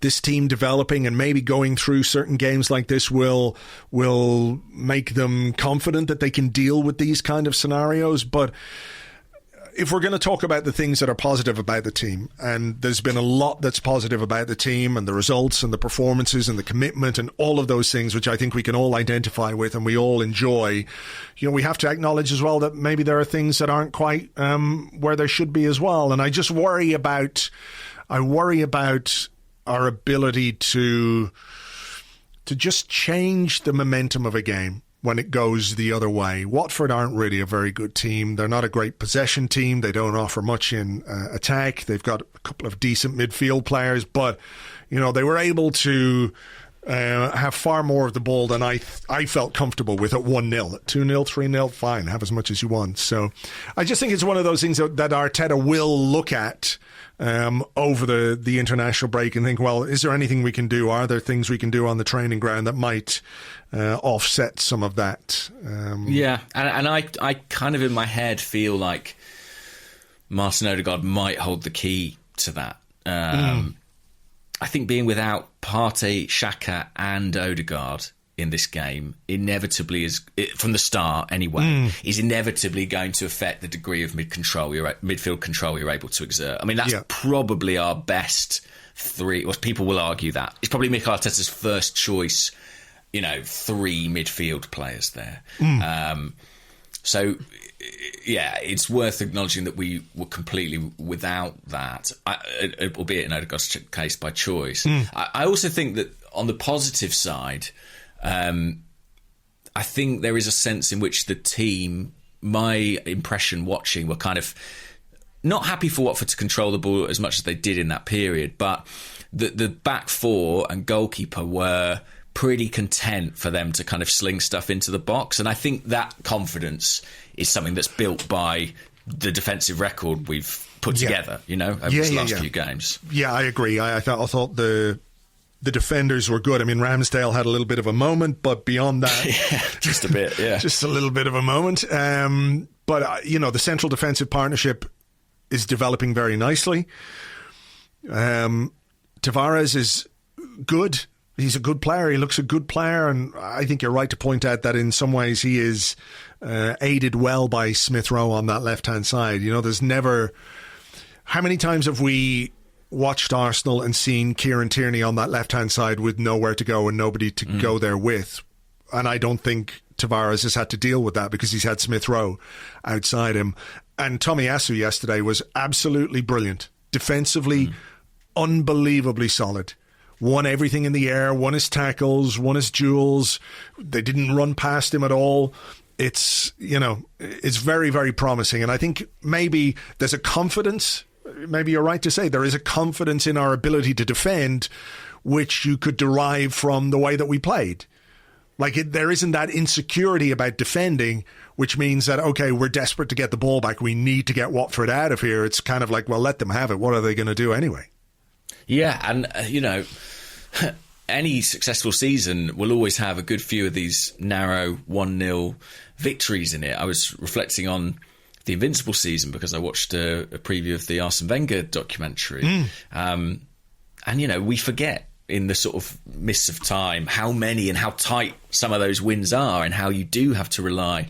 this team developing, and maybe going through certain games like this will make them confident that they can deal with these kind of scenarios. But if we're going to talk about the things that are positive about the team, and there's been a lot that's positive about the team and the results and the performances and the commitment and all of those things, which I think we can all identify with and we all enjoy, we have to acknowledge as well that maybe there are things that aren't quite where they should be as well. And I just worry about our ability to just change the momentum of a game when it goes the other way. Watford aren't really a very good team. They're not a great possession team. They don't offer much in attack. They've got a couple of decent midfield players, but they were able to have far more of the ball than I felt comfortable with at 1-0. At 2-0, 3-0, fine, have as much as you want. So I just think it's one of those things that Arteta will look at over the international break and think, well, is there anything we can do? Are there things we can do on the training ground that might offset some of that? And I kind of in my head feel like Martin Odegaard might hold the key to that. I think being without Partey, Xhaka and Odegaard in this game inevitably is, from the start anyway, is inevitably going to affect the degree of midfield control you're able to exert. I mean, that's probably our best three, or people will argue that. It's probably Mikel Arteta's first choice, three midfield players there. So, it's worth acknowledging that we were completely without that, albeit in Odegaard's case by choice. I also think that on the positive side, I think there is a sense in which the team, my impression watching, were kind of not happy for Watford to control the ball as much as they did in that period, but the back four and goalkeeper were pretty content for them to kind of sling stuff into the box. And I think that confidence is something that's built by the defensive record we've put together, over these last few games. Yeah, I agree. I thought the defenders were good. I mean, Ramsdale had a little bit of a moment, but beyond that... just a bit, just a little bit of a moment. But, the central defensive partnership is developing very nicely. Tavares is good. He's a good player. He looks a good player. And I think you're right to point out that in some ways he is aided well by Smith Rowe on that left-hand side. There's never... How many times have we watched Arsenal and seen Kieran Tierney on that left-hand side with nowhere to go and nobody to go there with? And I don't think Tavares has had to deal with that because he's had Smith Rowe outside him. And Tomiyasu yesterday was absolutely brilliant. Defensively, unbelievably solid. Won everything in the air, won his tackles, won his duels. They didn't run past him at all. it's very, very promising. And I think maybe there's a confidence, maybe you're right to say, there is a confidence in our ability to defend, which you could derive from the way that we played. Like, there isn't that insecurity about defending, which means that, okay, we're desperate to get the ball back. We need to get Watford out of here. It's kind of like, well, let them have it. What are they going to do anyway? Yeah, and, any successful season will always have a good few of these narrow 1-0 victories in it. I was reflecting on the Invincible season because I watched a preview of the Arsene Wenger documentary. And, we forget in the sort of mists of time how many and how tight some of those wins are and how you do have to rely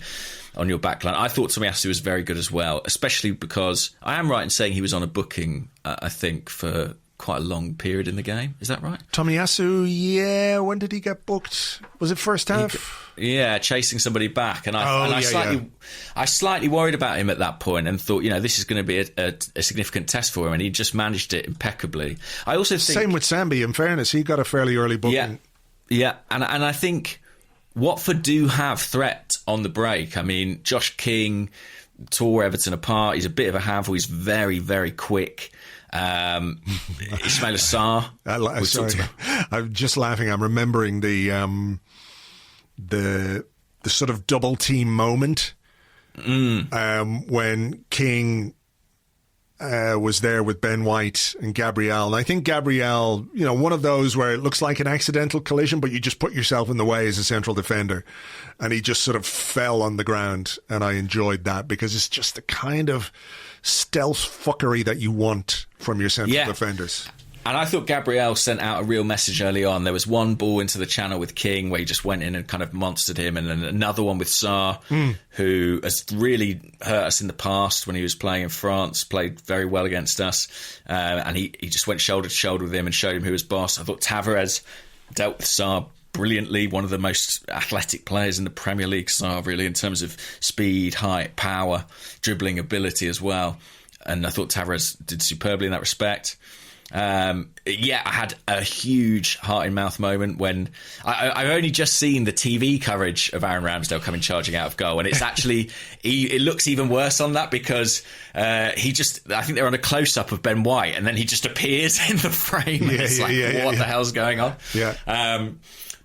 on your backline. I thought Tomiyasu was very good as well, especially because I am right in saying he was on a booking, I think, for quite a long period in the game. Is that right? Tomiyasu, yeah. When did he get booked? Was it first half? Chasing somebody back. And I slightly worried about him at that point and thought, this is going to be a significant test for him. And he just managed it impeccably. I also think... Same with Sambi, in fairness. He got a fairly early booking. Yeah. And I think Watford do have threat on the break. I mean, Josh King tore Everton apart. He's a bit of a handful. He's very, very quick. Ismail Assar. I'm just laughing. I'm remembering the sort of double team moment when King was there with Ben White and Gabriel. And I think Gabriel, one of those where it looks like an accidental collision, but you just put yourself in the way as a central defender. And he just sort of fell on the ground. And I enjoyed that because it's just the kind of stealth fuckery that you want from your central defenders. And I thought Gabriel sent out a real message early on. There was one ball into the channel with King where he just went in and kind of monstered him, and then another one with Sarr, who has really hurt us in the past when he was playing in France, played very well against us, and he just went shoulder to shoulder with him and showed him who was boss. I thought Tavares dealt with Sarr brilliantly, one of the most athletic players in the Premier League, Sarr, really, in terms of speed, height, power, dribbling ability as well. And I thought Tavares did superbly in that respect. I had a huge heart-in-mouth moment when I've only just seen the TV coverage of Aaron Ramsdale coming charging out of goal, and it's actually it looks even worse on that because I think they're on a close-up of Ben White, and then he just appears in the frame. And it's what the hell's going on?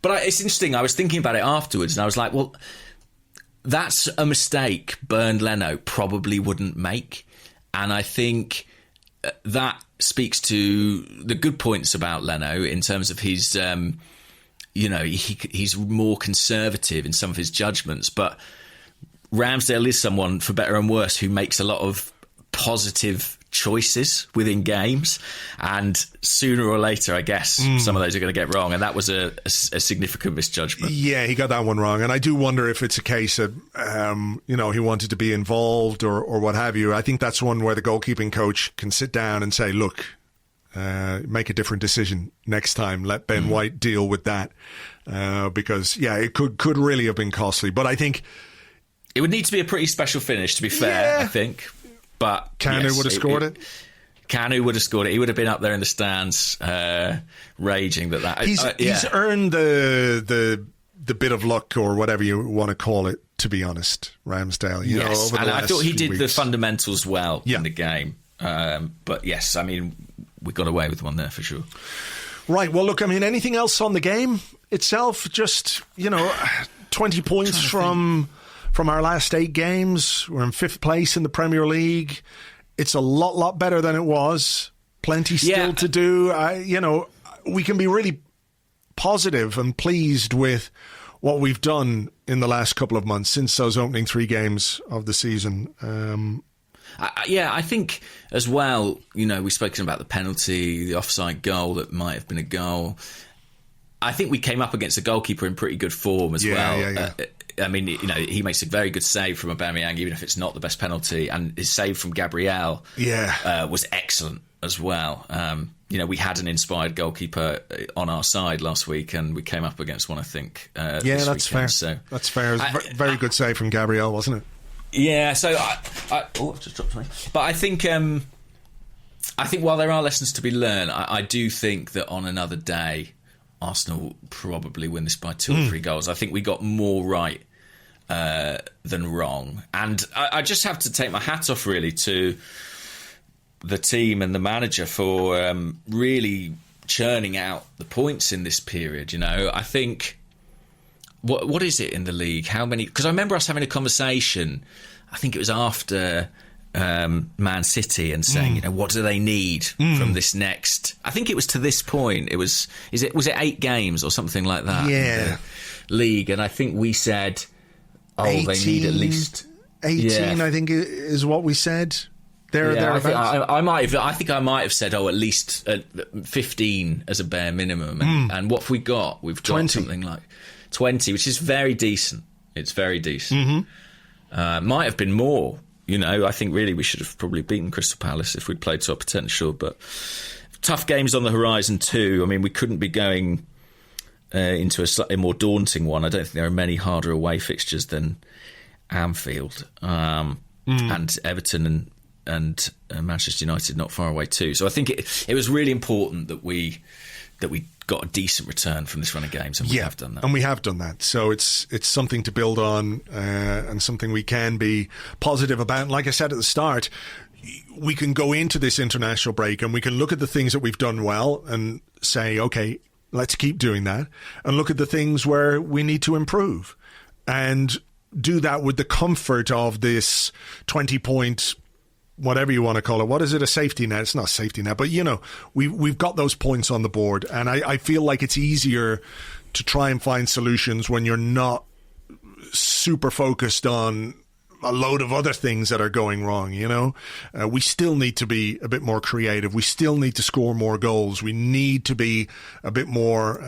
But it's interesting. I was thinking about it afterwards, and I was like, well, that's a mistake Bernd Leno probably wouldn't make, and I think that speaks to the good points about Leno in terms of his, he's more conservative in some of his judgments. But Ramsdale is someone, for better and worse, who makes a lot of positive choices within games. And sooner or later, I guess, some of those are going to get wrong. And that was a significant misjudgment. Yeah, he got that one wrong. And I do wonder if it's a case of, he wanted to be involved or what have you. I think that's one where the goalkeeping coach can sit down and say, look, make a different decision next time. Let Ben White deal with that. Because, it could really have been costly. But I think it would need to be a pretty special finish, to be fair, I think. But Kanu would have scored it. Kanu would have scored it. He would have been up there in the stands, raging that. He's earned the bit of luck or whatever you want to call it. To be honest, Ramsdale. Yes, and I thought he did the fundamentals well in the game. But yes, I mean, we got away with one there for sure. Right. Well, look. I mean, anything else on the game itself? Just 20 points from our last 8 games. We're in 5th place in the Premier League. It's a lot better than it was. Plenty still to do. We can be really positive and pleased with what we've done in the last couple of months since those opening 3 games of the season. I think as well, we've spoken about the penalty, the offside goal that might have been a goal. I think we came up against a goalkeeper in pretty good form as well. Yeah. I mean, he makes a very good save from Aubameyang, even if it's not the best penalty, and his save from Gabriel was excellent as well. We had an inspired goalkeeper on our side last week, and we came up against one, I think. That's weekend, fair. So. That's fair. It was very good save from Gabriel, wasn't it? Yeah. So I've just dropped something. But I think while there are lessons to be learned, I do think that on another day, Arsenal probably win this by 2 or 3 goals. I think we got more right than wrong. And I just have to take my hat off, really, to the team and the manager for really churning out the points in this period. I think, what is it in the league? How many? Because I remember us having a conversation, I think it was after Man City, and saying, what do they need from this next? I think it was to this point. Was it 8 games or something like that? Yeah. In the league, and I think we said, 18, they need at least 18. Yeah. I think is what we said. I think I might have said, at least 15 as a bare minimum. And what have we got? We've got 20. Something like 20, which is very decent. It's very decent. Might have been more. I think really we should have probably beaten Crystal Palace if we'd played to our potential. But tough games on the horizon too. I mean, we couldn't be going into a slightly more daunting one. I don't think there are many harder away fixtures than Anfield and Everton and Manchester United not far away too. So I think it was really important that we got a decent return from this run of games, and we have done that. And we have done that. So it's something to build on and something we can be positive about. And like I said at the start, we can go into this international break and we can look at the things that we've done well and say, okay, let's keep doing that, and look at the things where we need to improve, and do that with the comfort of this 20-point, whatever you want to call it. What is it? A safety net? It's not a safety net, but we've got those points on the board, and I feel like it's easier to try and find solutions when you're not super focused on a load of other things that are going wrong. We still need to be a bit more creative. We still need to score more goals. We need to be a bit more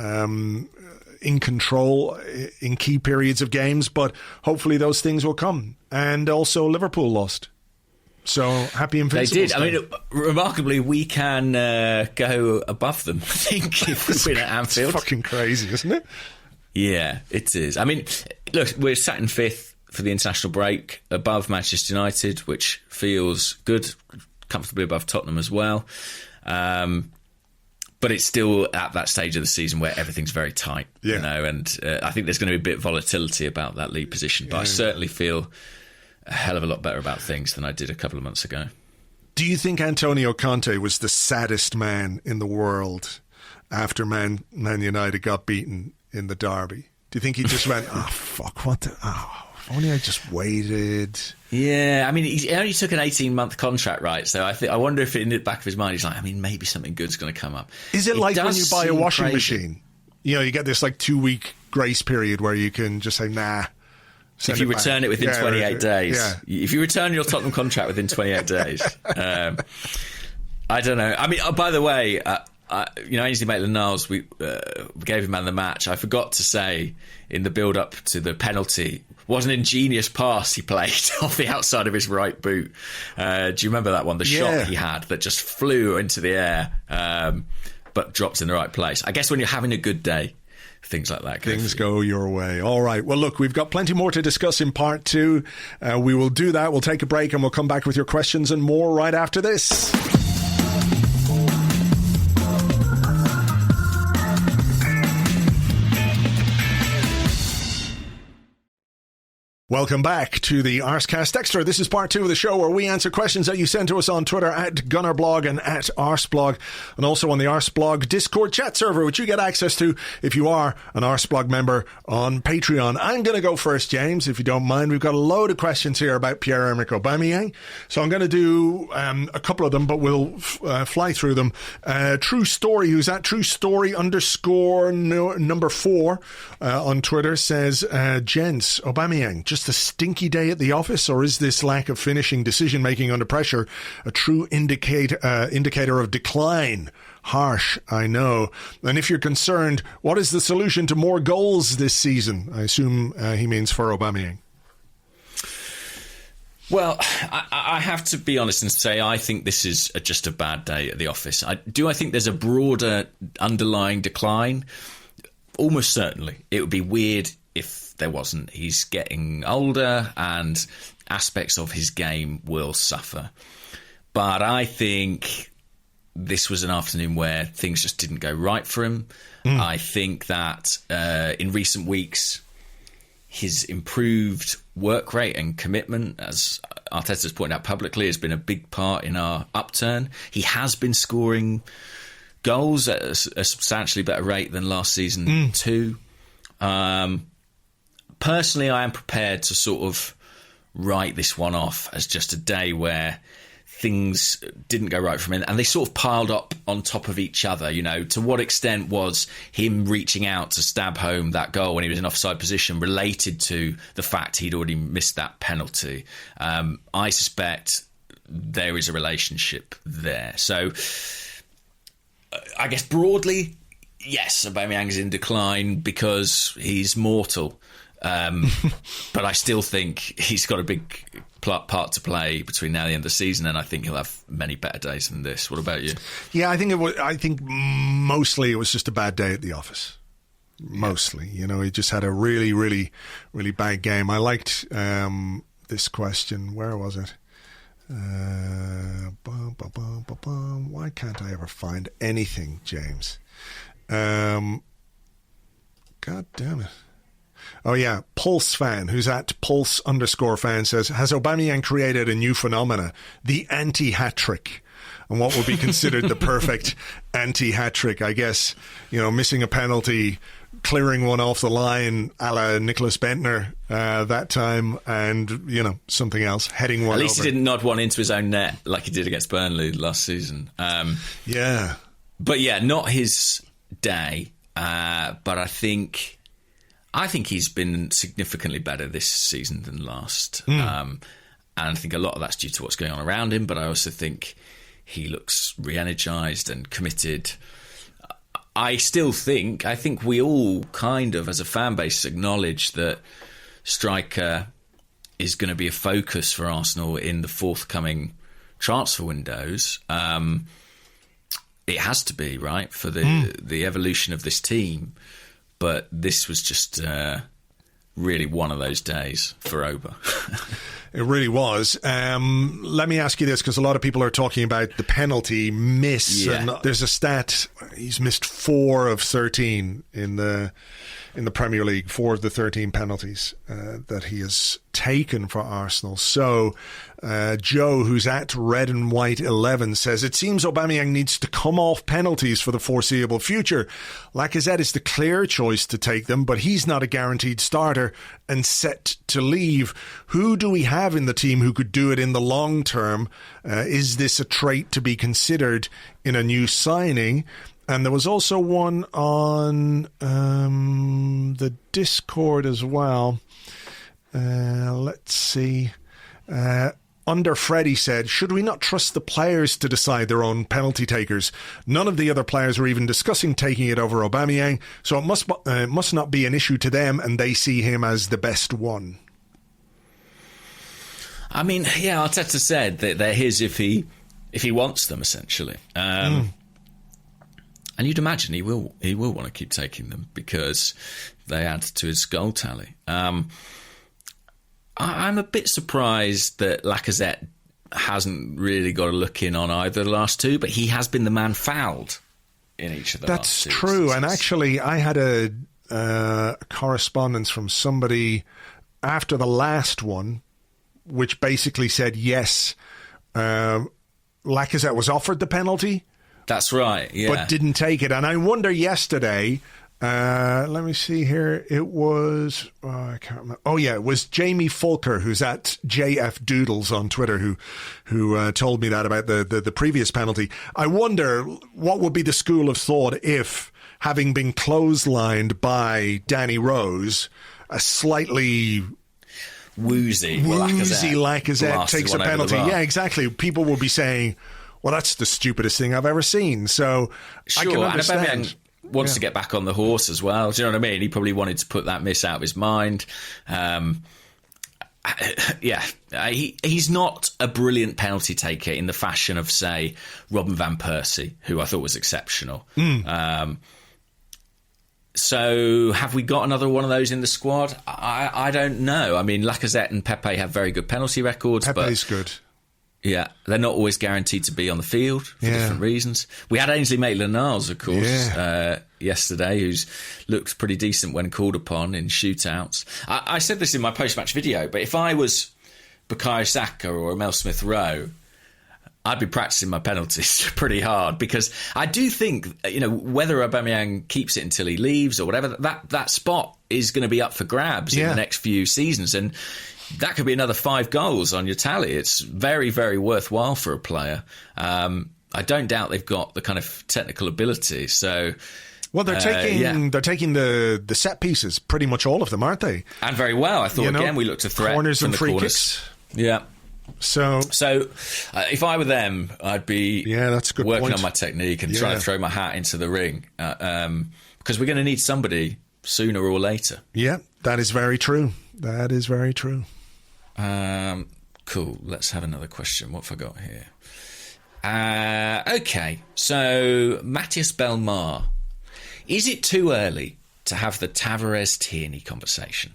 in control in key periods of games, but hopefully those things will come. And also Liverpool lost. So happy Invincibles. They did. I mean, remarkably, we can go above them, I think, if we win at Anfield. It's fucking crazy, isn't it? Yeah, it is. I mean, look, we're sat in 5th for the international break, above Manchester United, which feels good, comfortably above Tottenham as well. But it's still at that stage of the season where everything's very tight, and I think there's going to be a bit of volatility about that league position. But I certainly feel a hell of a lot better about things than I did a couple of months ago. Do you think Antonio Conte was the saddest man in the world after Man United got beaten in the derby? Do you think he just went, oh, fuck, what the... Oh. If only I just waited. Yeah, I mean, he only took an 18-month contract, right? So I wonder if in the back of his mind he's like, maybe something good's going to come up. Is it like when you buy a washing machine? You get this 2-week grace period where you can just say, nah. If you return it within 28 days. Yeah. If you return your Tottenham contract within 28 days. I don't know. I mean, by the way... Ainsley Maitland-Niles, we gave him man of the match. I forgot to say in the build-up to the penalty, what an ingenious pass he played off the outside of his right boot. Do you remember that one? The shot he had that just flew into the air, but dropped in the right place. I guess when you're having a good day, things like that go your way. All right. Well, look, we've got plenty more to discuss in part 2. We will do that. We'll take a break and we'll come back with your questions and more right after this. Welcome back to the Arsecast Extra. This is part 2 of the show where we answer questions that you send to us on Twitter at Gunnerblog and at Arseblog, and also on the Arseblog Discord chat server, which you get access to if you are an Arseblog member on Patreon. I'm going to go first, James, if you don't mind. We've got a load of questions here about Pierre-Emerick Aubameyang, so I'm going to do a couple of them, but we'll fly through them. True Story, who's at True Story number 4 on Twitter, says, gents, Aubameyang, just a stinky day at the office, or is this lack of finishing decision-making under pressure a true indicator of decline? Harsh, I know. And if you're concerned, what is the solution to more goals this season? I assume he means for Aubameyang. Well, I have to be honest and say I think this is just a bad day at the office. I think there's a broader underlying decline? Almost certainly. It would be weird if there wasn't. He's getting older and aspects of his game will suffer. But I think this was an afternoon where things just didn't go right for him. I think that in recent weeks his improved work rate and commitment, as Arteta's pointed out publicly, has been a big part in our upturn. He has been scoring goals at a substantially better rate than last season too. Personally, I am prepared to sort of write this one off as just a day where things didn't go right for him, and they sort of piled up on top of each other. You know, to what extent was him reaching out to stab home that goal when he was in offside position related to the fact he'd already missed that penalty? I suspect there is a relationship there. So I guess broadly, yes, Aubameyang is in decline because he's mortal. But I still think he's got a big part to play between now and the end of the season, and I think he'll have many better days than this. What about you? Yeah, I think mostly it was just a bad day at the office. Mostly, you know, he just had a really, really, really bad game. I liked this question. Where was it? Why can't I ever find anything, James? God damn it. Oh yeah, Pulse fan, who's at Pulse_fan, says, has Aubameyang created a new phenomena, the anti-hat trick? And what would be considered the perfect anti-hat trick? I guess, you know, missing a penalty, clearing one off the line a la Nicholas Bentner that time, and, you know, something else, heading one over. At least he didn't nod one into his own net like he did against Burnley last season. Yeah. But yeah, not his day. But I think he's been significantly better this season than last. And I think a lot of that's due to what's going on around him, but I also think he looks re-energised and committed. I think we all kind of, as a fan base, acknowledge that striker is going to be a focus for Arsenal in the forthcoming transfer windows. It has to be, right, for the evolution of this team. But this was just really one of those days for Oba. It really was. Let me ask you this, because a lot of people are talking about the penalty miss. Yeah. And there's a stat, he's missed 4 of 13 in the Premier League, 4 of the 13 penalties that he has taken for Arsenal. So Joe, who's at Red and White 11, says, it seems Aubameyang needs to come off penalties for the foreseeable future. Lacazette is the clear choice to take them, but he's not a guaranteed starter and set to leave. Who do we have in the team who could do it in the long term? Is this a trait to be considered in a new signing? And there was also one on the Discord as well. Let's see. Under Freddie said, should we not trust the players to decide their own penalty takers? None of the other players were even discussing taking it over Aubameyang, so it must not be an issue to them, and they see him as the best one. I mean, yeah, Arteta said that they're his if he wants them, essentially. And you'd imagine he will want to keep taking them because they add to his goal tally. I'm a bit surprised that Lacazette hasn't really got a look in on either of the last two, but he has been the man fouled in each of the last two. That's true. And actually, I had a correspondence from somebody after the last one, which basically said, yes, Lacazette was offered the penalty. That's right, yeah. But didn't take it. And I wonder yesterday, let me see here, it was, I can't remember. Oh, yeah, it was Jamie Fulker, who's at JF Doodles on Twitter, who told me that about the previous penalty. I wonder what would be the school of thought if, having been clotheslined by Danny Rose, a slightly woozy Lacazette takes a penalty. Yeah, exactly. People will be saying, well, that's the stupidest thing I've ever seen. So sure, I can understand. And Aubameyang wants to get back on the horse as well. Do you know what I mean? He probably wanted to put that miss out of his mind. He's not a brilliant penalty taker in the fashion of, say, Robin van Persie, who I thought was exceptional. So have we got another one of those in the squad? I don't know. I mean, Lacazette and Pepe have very good penalty records. Pepe's good. Yeah, they're not always guaranteed to be on the field for different reasons. We had Ainsley Maitland-Niles, of course, yesterday, who's looked pretty decent when called upon in shootouts. I said this in my post-match video, but if I was Bukayo Saka or Emile Smith Rowe, I'd be practicing my penalties pretty hard, because I do think, whether Aubameyang keeps it until he leaves or whatever, that spot is going to be up for grabs in the next few seasons, and that could be another 5 goals on your tally. It's very, very worthwhile for a player. I don't doubt they've got the kind of technical ability. So, well, they're taking the set pieces, pretty much all of them, aren't they? And very well. I thought again we looked a threat corners from and the free corners. kicks. Yeah. So if I were them, I'd be that's a good working point. on my technique and trying to throw my hat into the ring, because we're going to need somebody sooner or later. Yeah, that is very true. That is very true. Cool. Let's have another question. What have I got here? Okay. So, Matthias Belmar. Is it too early to have the Tavares-Tierney conversation?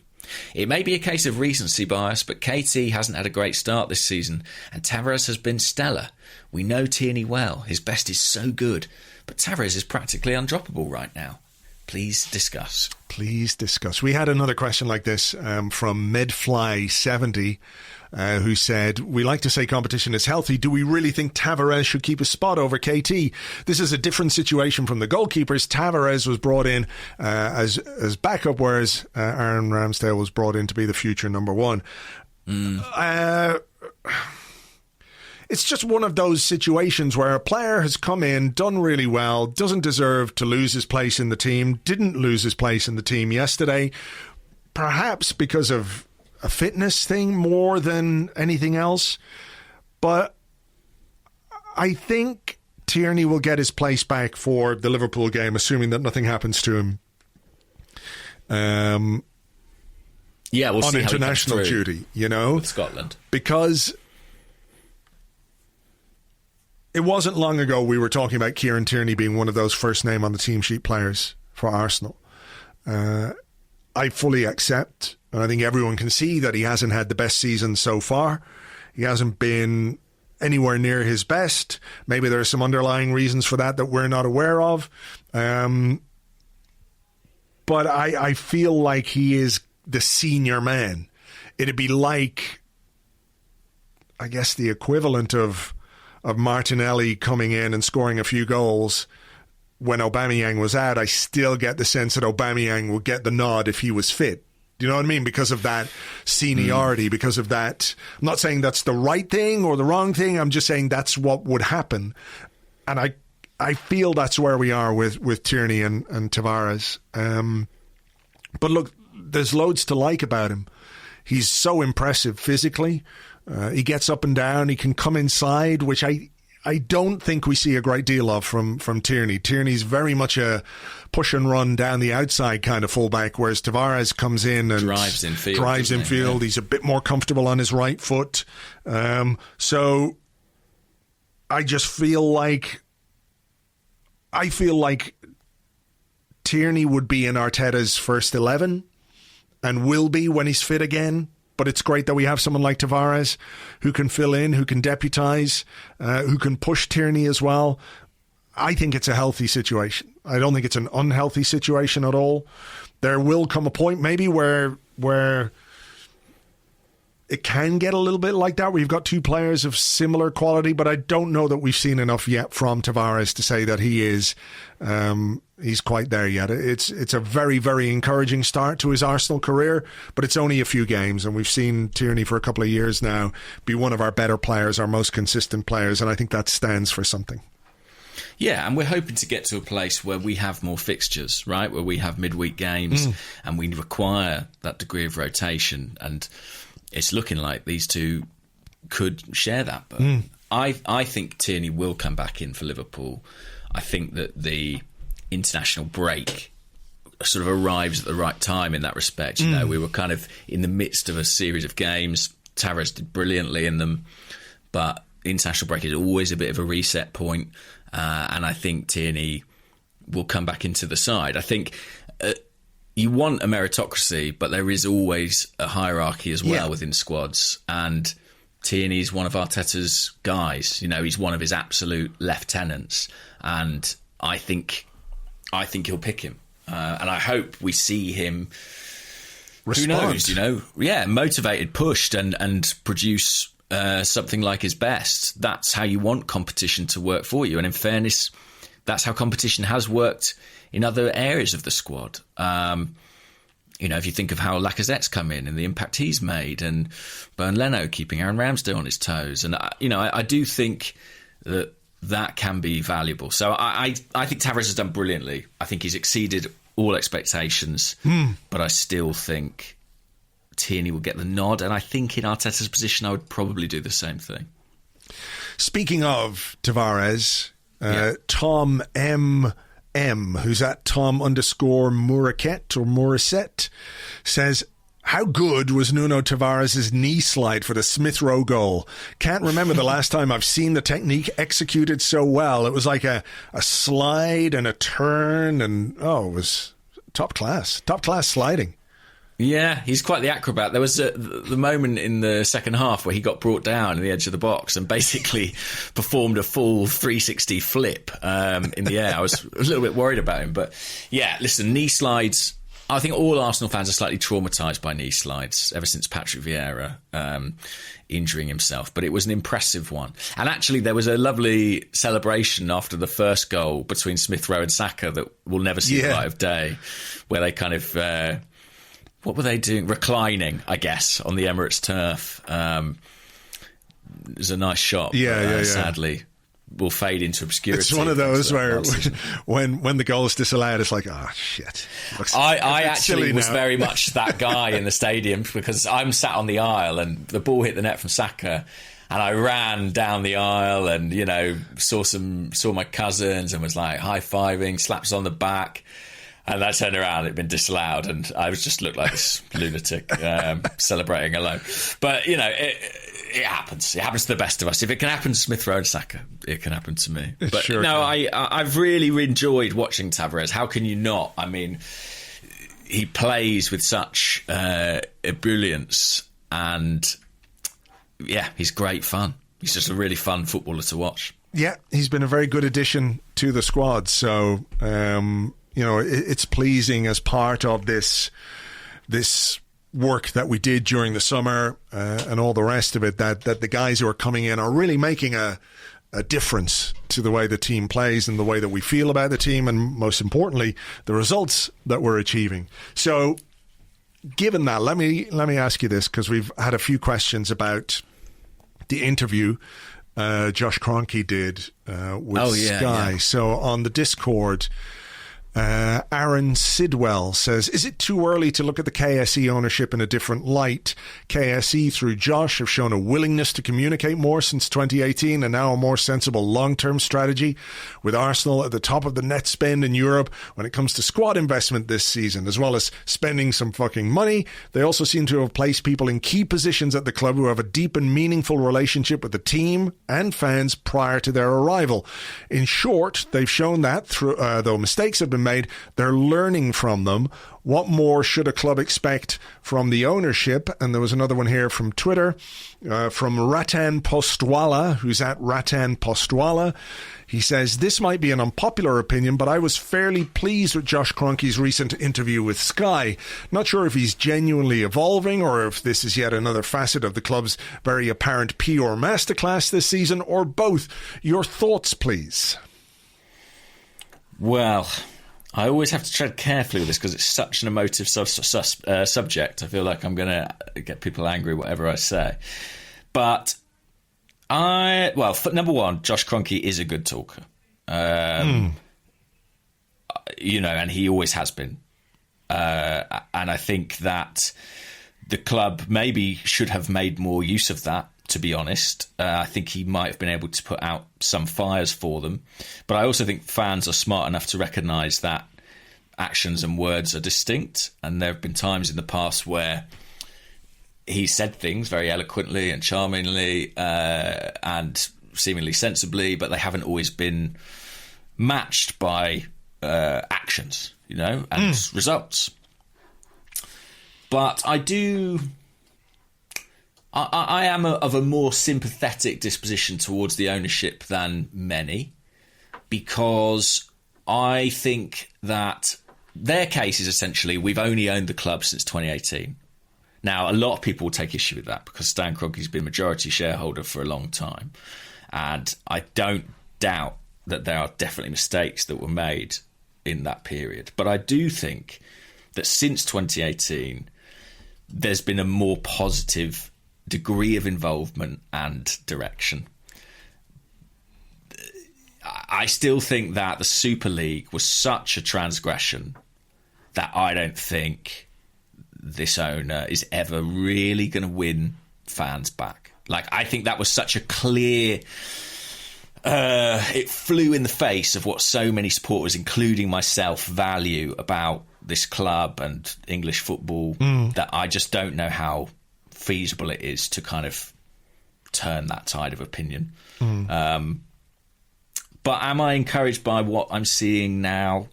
It may be a case of recency bias, but KT hasn't had a great start this season, and Tavares has been stellar. We know Tierney well. His best is so good, but Tavares is practically undroppable right now. Please discuss. Please discuss. We had another question like this from Medfly70, who said, we like to say competition is healthy. Do we really think Tavares should keep a spot over KT? This is a different situation from the goalkeepers. Tavares was brought in as backup, whereas Aaron Ramsdale was brought in to be the future number one. It's just one of those situations where a player has come in, done really well, doesn't deserve to lose his place in the team, didn't lose his place in the team yesterday, perhaps because of a fitness thing more than anything else. But I think Tierney will get his place back for the Liverpool game, assuming that nothing happens to him. We'll on see international duty, with Scotland, because it wasn't long ago we were talking about Kieran Tierney being one of those first name on the team sheet players for Arsenal. I fully accept, and I think everyone can see that he hasn't had the best season so far. He hasn't been anywhere near his best. Maybe there are some underlying reasons for that we're not aware of. But I feel like he is the senior man. It'd be like, I guess, the equivalent of Martinelli coming in and scoring a few goals when Aubameyang was out. I still get the sense that Aubameyang would get the nod if he was fit. Do you know what I mean? Because of that seniority, because of that. I'm not saying that's the right thing or the wrong thing. I'm just saying that's what would happen. And I feel that's where we are with Tierney and Tavares. But look, there's loads to like about him. He's so impressive physically. He gets up and down. He can come inside, which I don't think we see a great deal of from Tierney. Tierney's very much a push and run down the outside kind of fullback, whereas Tavares comes in and drives in field. Yeah. He's a bit more comfortable on his right foot. So I just feel like Tierney would be in Arteta's first 11 and will be when he's fit again. But it's great that we have someone like Tavares who can fill in, who can deputise, who can push Tierney as well. I think it's a healthy situation. I don't think it's an unhealthy situation at all. There will come a point maybe where it can get a little bit like that, where you've got two players of similar quality, but I don't know that we've seen enough yet from Tavares to say that he is he's quite there yet. It's a very, very encouraging start to his Arsenal career, but it's only a few games, and we've seen Tierney for a couple of years now be one of our better players, our most consistent players, and I think that stands for something. Yeah, and we're hoping to get to a place where we have more fixtures, right? Where we have midweek games and we require that degree of rotation, and it's looking like these two could share that. But I think Tierney will come back in for Liverpool. I think that the international break sort of arrives at the right time in that respect. You know, we were kind of in the midst of a series of games. Tavares did brilliantly in them, but international break is always a bit of a reset point. And I think Tierney will come back into the side. I think you want a meritocracy, but there is always a hierarchy as well within squads. And Tierney's one of Arteta's guys. You know, he's one of his absolute lieutenants, and I think he'll pick him. And I hope we see him. Respond. Who knows? You know, motivated, pushed, and produce something like his best. That's how you want competition to work for you. And in fairness, that's how competition has worked in other areas of the squad. You know, if you think of how Lacazette's come in and the impact he's made, and Bern Leno keeping Aaron Ramsdale on his toes. And, I do think that can be valuable. So I think Tavares has done brilliantly. I think he's exceeded all expectations. But I still think Tierney will get the nod. And I think in Arteta's position, I would probably do the same thing. Speaking of Tavares, Tom M., who's at Tom_Muraket says, how good was Nuno Tavares' knee slide for the Smith Rowe goal? Can't remember the last time I've seen the technique executed so well. It was like a slide and a turn, and it was top class sliding. Yeah, he's quite the acrobat. There was the moment in the second half where he got brought down in the edge of the box and basically performed a full 360 flip in the air. I was a little bit worried about him. But yeah, listen, knee slides, I think all Arsenal fans are slightly traumatised by knee slides ever since Patrick Vieira injuring himself. But it was an impressive one. And actually, there was a lovely celebration after the first goal between Smith Rowe and Saka that we'll never see the light of day, where they kind of... what were they doing? Reclining, I guess, on the Emirates turf. It was a nice shot. Sadly, will fade into obscurity. It's one of those where when the goal is disallowed, it's like, oh, shit. I actually was very much that guy in the stadium, because I'm sat on the aisle and the ball hit the net from Saka, and I ran down the aisle and, saw my cousins and was like high-fiving, slaps on the back. And I turned around, it'd been disallowed, and I just looked like this lunatic celebrating alone. But, it happens. It happens to the best of us. If it can happen to Smith Rowe and Saka, it can happen to me. But sure I've really enjoyed watching Tavares. How can you not? I mean, he plays with such ebullience, and, he's great fun. He's just a really fun footballer to watch. Yeah, he's been a very good addition to the squad. So... it's pleasing as part of this work that we did during the summer and all the rest of it, that the guys who are coming in are really making a difference to the way the team plays and the way that we feel about the team, and most importantly, the results that we're achieving. So, given that, let me ask you this, because we've had a few questions about the interview Josh Kroenke did with Sky. So on the Discord... Aaron Sidwell says, is it too early to look at the KSE ownership in a different light? KSE through Josh have shown a willingness to communicate more since 2018, and now a more sensible long-term strategy, with Arsenal at the top of the net spend in Europe when it comes to squad investment this season, as well as spending some fucking money. They also seem to have placed people in key positions at the club who have a deep and meaningful relationship with the team and fans prior to their arrival. In short, they've shown that, though mistakes have been made, they're learning from them. What more should a club expect from the ownership? And there was another one here from Twitter, from Ratan Postwala, who's at Ratan Postwala. He says, this might be an unpopular opinion, but I was fairly pleased with Josh Kroenke's recent interview with Sky. Not sure if he's genuinely evolving, or if this is yet another facet of the club's very apparent PR masterclass this season, or both. Your thoughts, please. Well, I always have to tread carefully with this because it's such an emotive subject. I feel like I'm going to get people angry whatever I say. But number one, Josh Kroenke is a good talker. And he always has been. And I think that the club maybe should have made more use of that, to be honest. I think he might have been able to put out some fires for them. But I also think fans are smart enough to recognise that actions and words are distinct. And there have been times in the past where he said things very eloquently and charmingly and seemingly sensibly, but they haven't always been matched by actions, and results. But I do I am of a more sympathetic disposition towards the ownership than many, because I think that their case is essentially we've only owned the club since 2018. Now, a lot of people will take issue with that because Stan Kroenke's been majority shareholder for a long time. And I don't doubt that there are definitely mistakes that were made in that period. But I do think that since 2018, there's been a more positive degree of involvement and direction. I still think that the Super League was such a transgression that I don't think this owner is ever really going to win fans back. Like, I think that was such a clear... it flew in the face of what so many supporters, including myself, value about this club and English football, that I just don't know how feasible it is to kind of turn that tide of opinion. But am I encouraged by what I'm seeing now?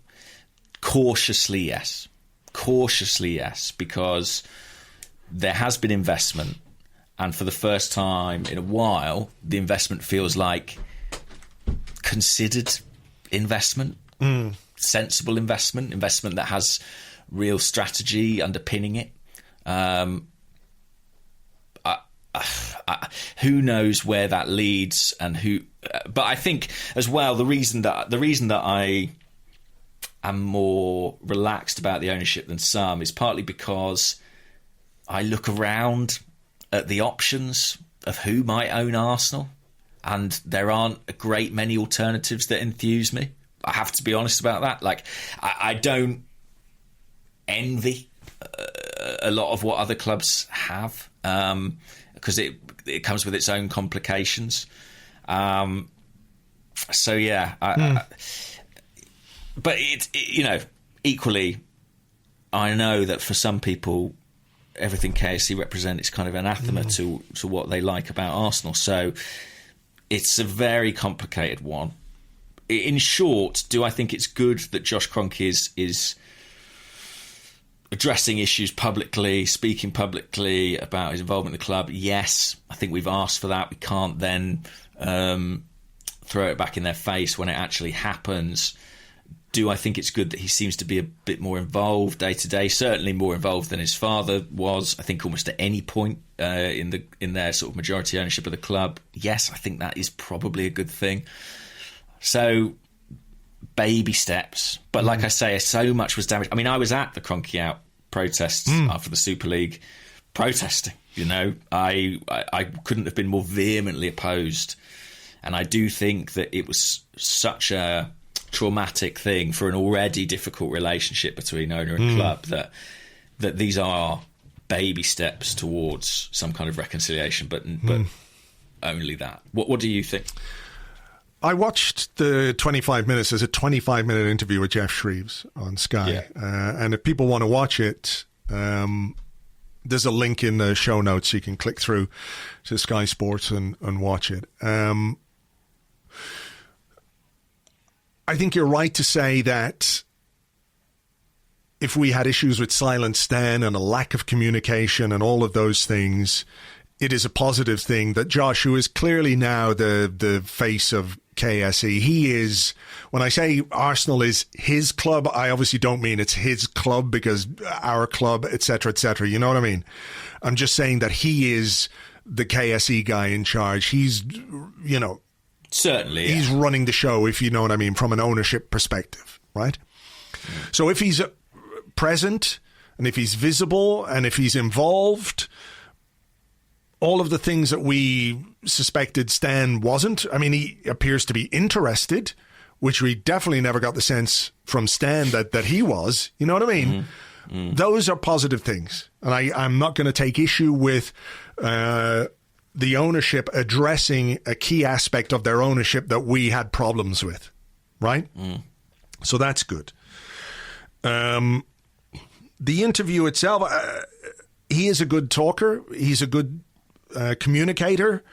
Cautiously, yes. Cautiously, yes, because there has been investment, and for the first time in a while, the investment feels like considered investment, sensible investment that has real strategy underpinning it. Who knows where that leads, and who? But I think as well the reason that I am more relaxed about the ownership than some is partly because I look around at the options of who might own Arsenal, and there aren't a great many alternatives that enthuse me. I have to be honest about that. Like, I don't envy a lot of what other clubs have, because it comes with its own complications. So yeah, but equally, I know that for some people, everything KSE represents is kind of anathema to what they like about Arsenal. So it's a very complicated one. In short, do I think it's good that Josh Kroenke is addressing issues publicly, speaking publicly about his involvement in the club? Yes, I think we've asked for that. We can't then throw it back in their face when it actually happens. Do I think it's good that he seems to be a bit more involved day to day? Certainly more involved than his father was, I think, almost at any point in their sort of majority ownership of the club. Yes, I think that is probably a good thing. So, baby steps. But like I say, so much was damaged. I mean, I was at the Kroenke out protests after the Super League, protesting. I couldn't have been more vehemently opposed. And I do think that it was such a traumatic thing for an already difficult relationship between owner and club that these are baby steps towards some kind of reconciliation, but only that. What do you think? I watched the 25 minutes. There's a 25-minute interview with Jeff Shreves on Sky. Yeah. And if people want to watch it, there's a link in the show notes. You can click through to Sky Sports and watch it. I think you're right to say that if we had issues with Silent Stan and a lack of communication and all of those things, it is a positive thing that Josh, who is clearly now the face of KSE, he is, when I say Arsenal is his club, I obviously don't mean it's his club because our club, etc., etc. You know what I mean? I'm just saying that he is the KSE guy in charge. He's, certainly, he's running the show, if you know what I mean, from an ownership perspective, right? So if he's present and if he's visible and if he's involved, all of the things that we suspected Stan wasn't. I mean, he appears to be interested, which we definitely never got the sense from Stan that he was. You know what I mean? Those are positive things. And I'm not going to take issue with the ownership addressing a key aspect of their ownership that we had problems with, right? So that's good. The interview itself, he is a good talker. He's a good communicator.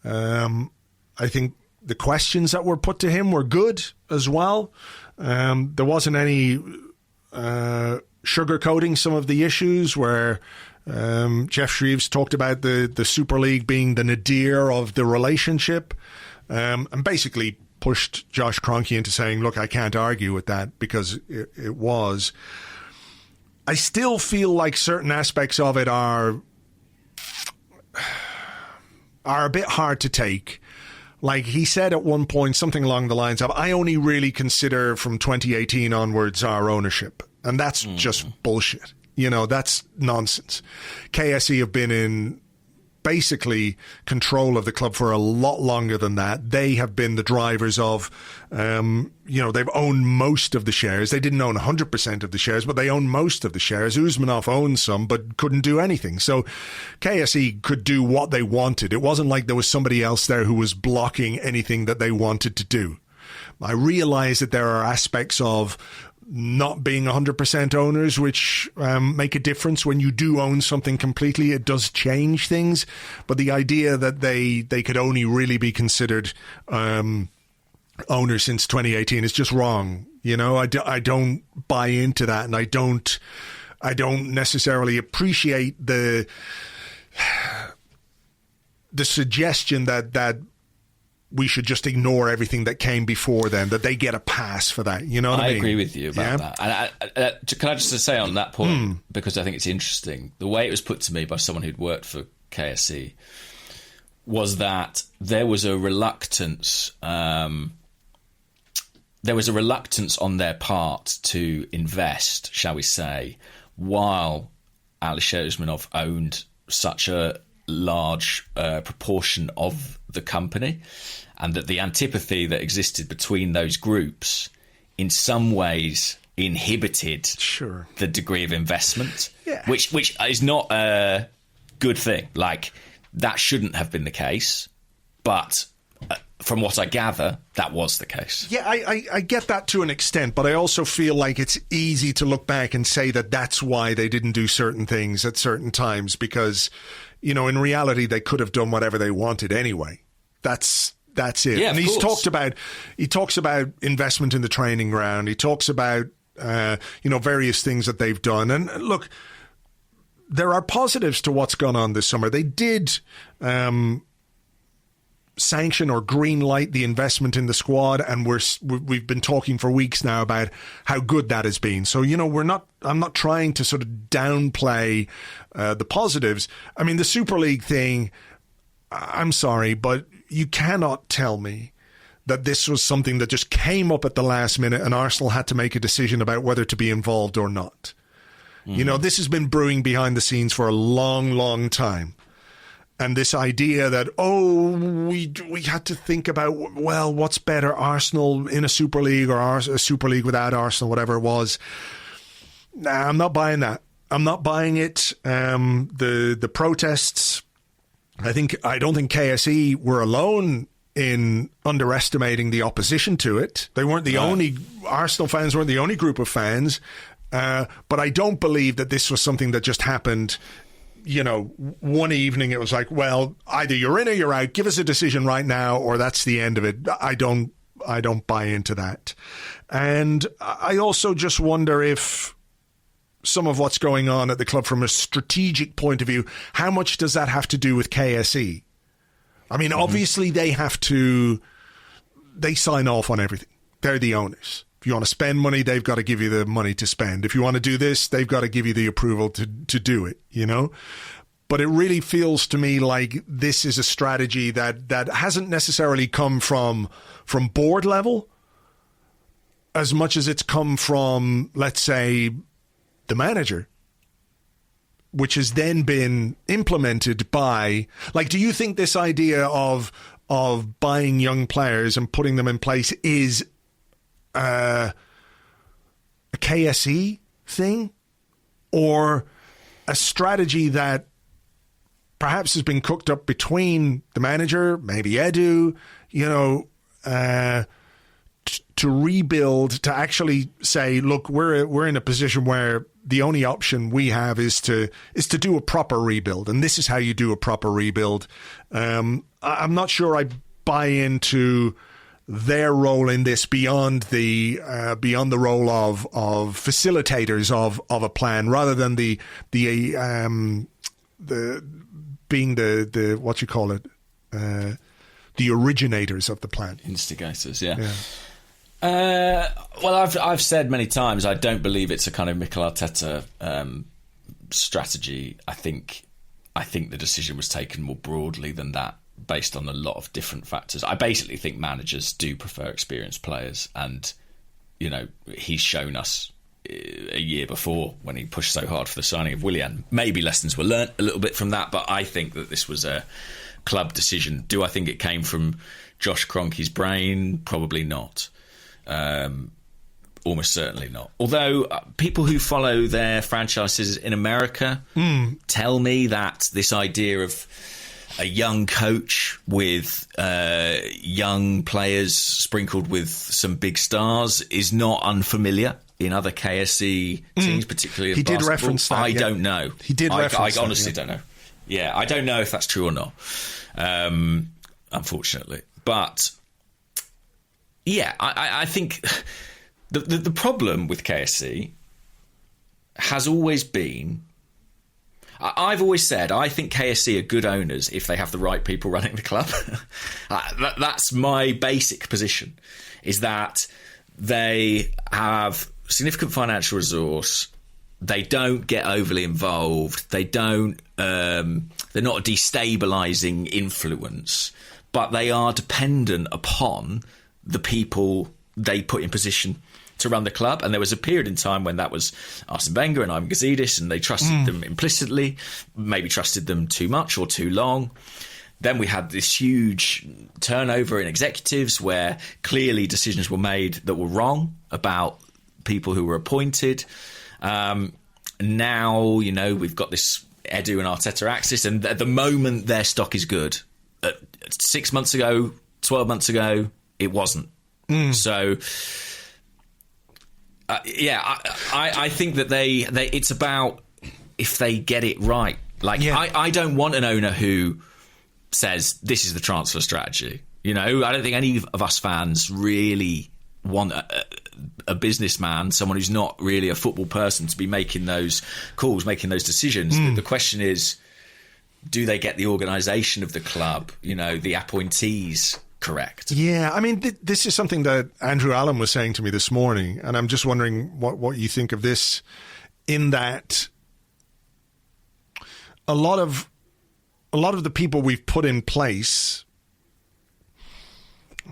I think the questions that were put to him were good as well. There wasn't any sugarcoating some of the issues where Jeff Shreves talked about the Super League being the nadir of the relationship, and basically pushed Josh Kroenke into saying, look, I can't argue with that, because it was. I still feel like certain aspects of it are a bit hard to take. Like he said at one point, something along the lines of, I only really consider from 2018 onwards our ownership. And that's just bullshit. You know, that's nonsense. KSE have been in basically control of the club for a lot longer than that. They have been the drivers of, they've owned most of the shares. They didn't own 100% of the shares, but they own most of the shares. Usmanov owned some, but couldn't do anything. So KSE could do what they wanted. It wasn't like there was somebody else there who was blocking anything that they wanted to do. I realize that there are aspects of not being 100% owners, which make a difference. When you do own something completely, it does change things. But the idea that they could only really be considered owners since 2018 is just wrong. You know, I don't buy into that, and I don't necessarily appreciate the suggestion that we should just ignore everything that came before then, that they get a pass for that. You know what I mean? I agree with you about that. And can I just say on that point, because I think it's interesting, the way it was put to me by someone who'd worked for KSE was that there was a reluctance on their part to invest, shall we say, while Alisher Usmanov owned such a large proportion of the company, and that the antipathy that existed between those groups in some ways inhibited the degree of investment, which is not a good thing. Like, that shouldn't have been the case, but from what I gather, that was the case. Yeah, I get that to an extent, but I also feel like it's easy to look back and say that that's why they didn't do certain things at certain times, because, you know, in reality, they could have done whatever they wanted anyway. That's it. Yeah, and he talks about investment in the training ground. He talks about various things that they've done. And look, there are positives to what's gone on this summer. They did sanction or green light the investment in the squad, and we've been talking for weeks now about how good that has been. So, you know, I'm not trying to sort of downplay the positives. I mean, the Super League thing, I'm sorry, but you cannot tell me that this was something that just came up at the last minute and Arsenal had to make a decision about whether to be involved or not. You know, this has been brewing behind the scenes for a long, long time. And this idea that, we had to think about, well, what's better, Arsenal in a Super League or a Super League without Arsenal, whatever it was. Nah, I'm not buying that. I'm not buying it. The protests, I don't think KSE were alone in underestimating the opposition to it. They weren't the only, Arsenal fans weren't the only group of fans. But I don't believe that this was something that just happened, you know, one evening. It was like, well, either you're in or you're out. Give us a decision right now, or that's the end of it. I don't buy into that. And I also just wonder if some of what's going on at the club from a strategic point of view, how much does that have to do with KSE? I mean, obviously they sign off on everything. They're the owners. If you want to spend money, they've got to give you the money to spend. If you want to do this, they've got to give you the approval to do it, you know? But it really feels to me like this is a strategy that hasn't necessarily come from board level as much as it's come from, let's say, the manager, which has then been implemented by, like, do you think this idea of buying young players and putting them in place is a KSE thing, or a strategy that perhaps has been cooked up between the manager, maybe Edu, you know, to rebuild, to actually say, look, we're in a position where the only option we have is to do a proper rebuild, and this is how you do a proper rebuild. I'm not sure I buy into their role in this beyond the role of facilitators of a plan, rather than the being the what you call it, the originators of the plan, instigators. Well, I've said many times I don't believe it's a kind of Mikel Arteta strategy. I think the decision was taken more broadly than that, based on a lot of different factors. I basically think managers do prefer experienced players, and he's shown us a year before when he pushed so hard for the signing of Willian. Maybe lessons were learnt a little bit from that, but I think that this was a club decision. Do I think it came from Josh Kroenke's brain? Probably not. Almost certainly not. Although people who follow their franchises in America tell me that this idea of a young coach with young players sprinkled with some big stars is not unfamiliar in other KSE teams, particularly in basketball. Did reference that. I don't know. He did reference that. I honestly don't know. Yeah, I don't know if that's true or not, unfortunately. But yeah, I think the problem with KSE has always been, I've always said, I think KSE are good owners if they have the right people running the club. That's my basic position, is that they have significant financial resource. They don't get overly involved. They don't. They're not a destabilising influence, but they are dependent upon the people they put in position to run the club. And there was a period in time when that was Arsene Wenger and Ivan Gazidis, and they trusted them implicitly, maybe trusted them too much or too long. Then we had this huge turnover in executives where clearly decisions were made that were wrong about people who were appointed. Now, we've got this Edu and Arteta axis, and at the moment their stock is good. 6 months ago, 12 months ago, it wasn't. So, I think that they it's about if they get it right. I don't want an owner who says this is the transfer strategy. I don't think any of us fans really want a businessman, someone who's not really a football person, to be making those calls, making those decisions. The question is, do they get the organisation of the club, the appointees correct? Yeah, I mean, this is something that Andrew Allen was saying to me this morning, and I'm just wondering what you think of this, in that a lot of the people we've put in place,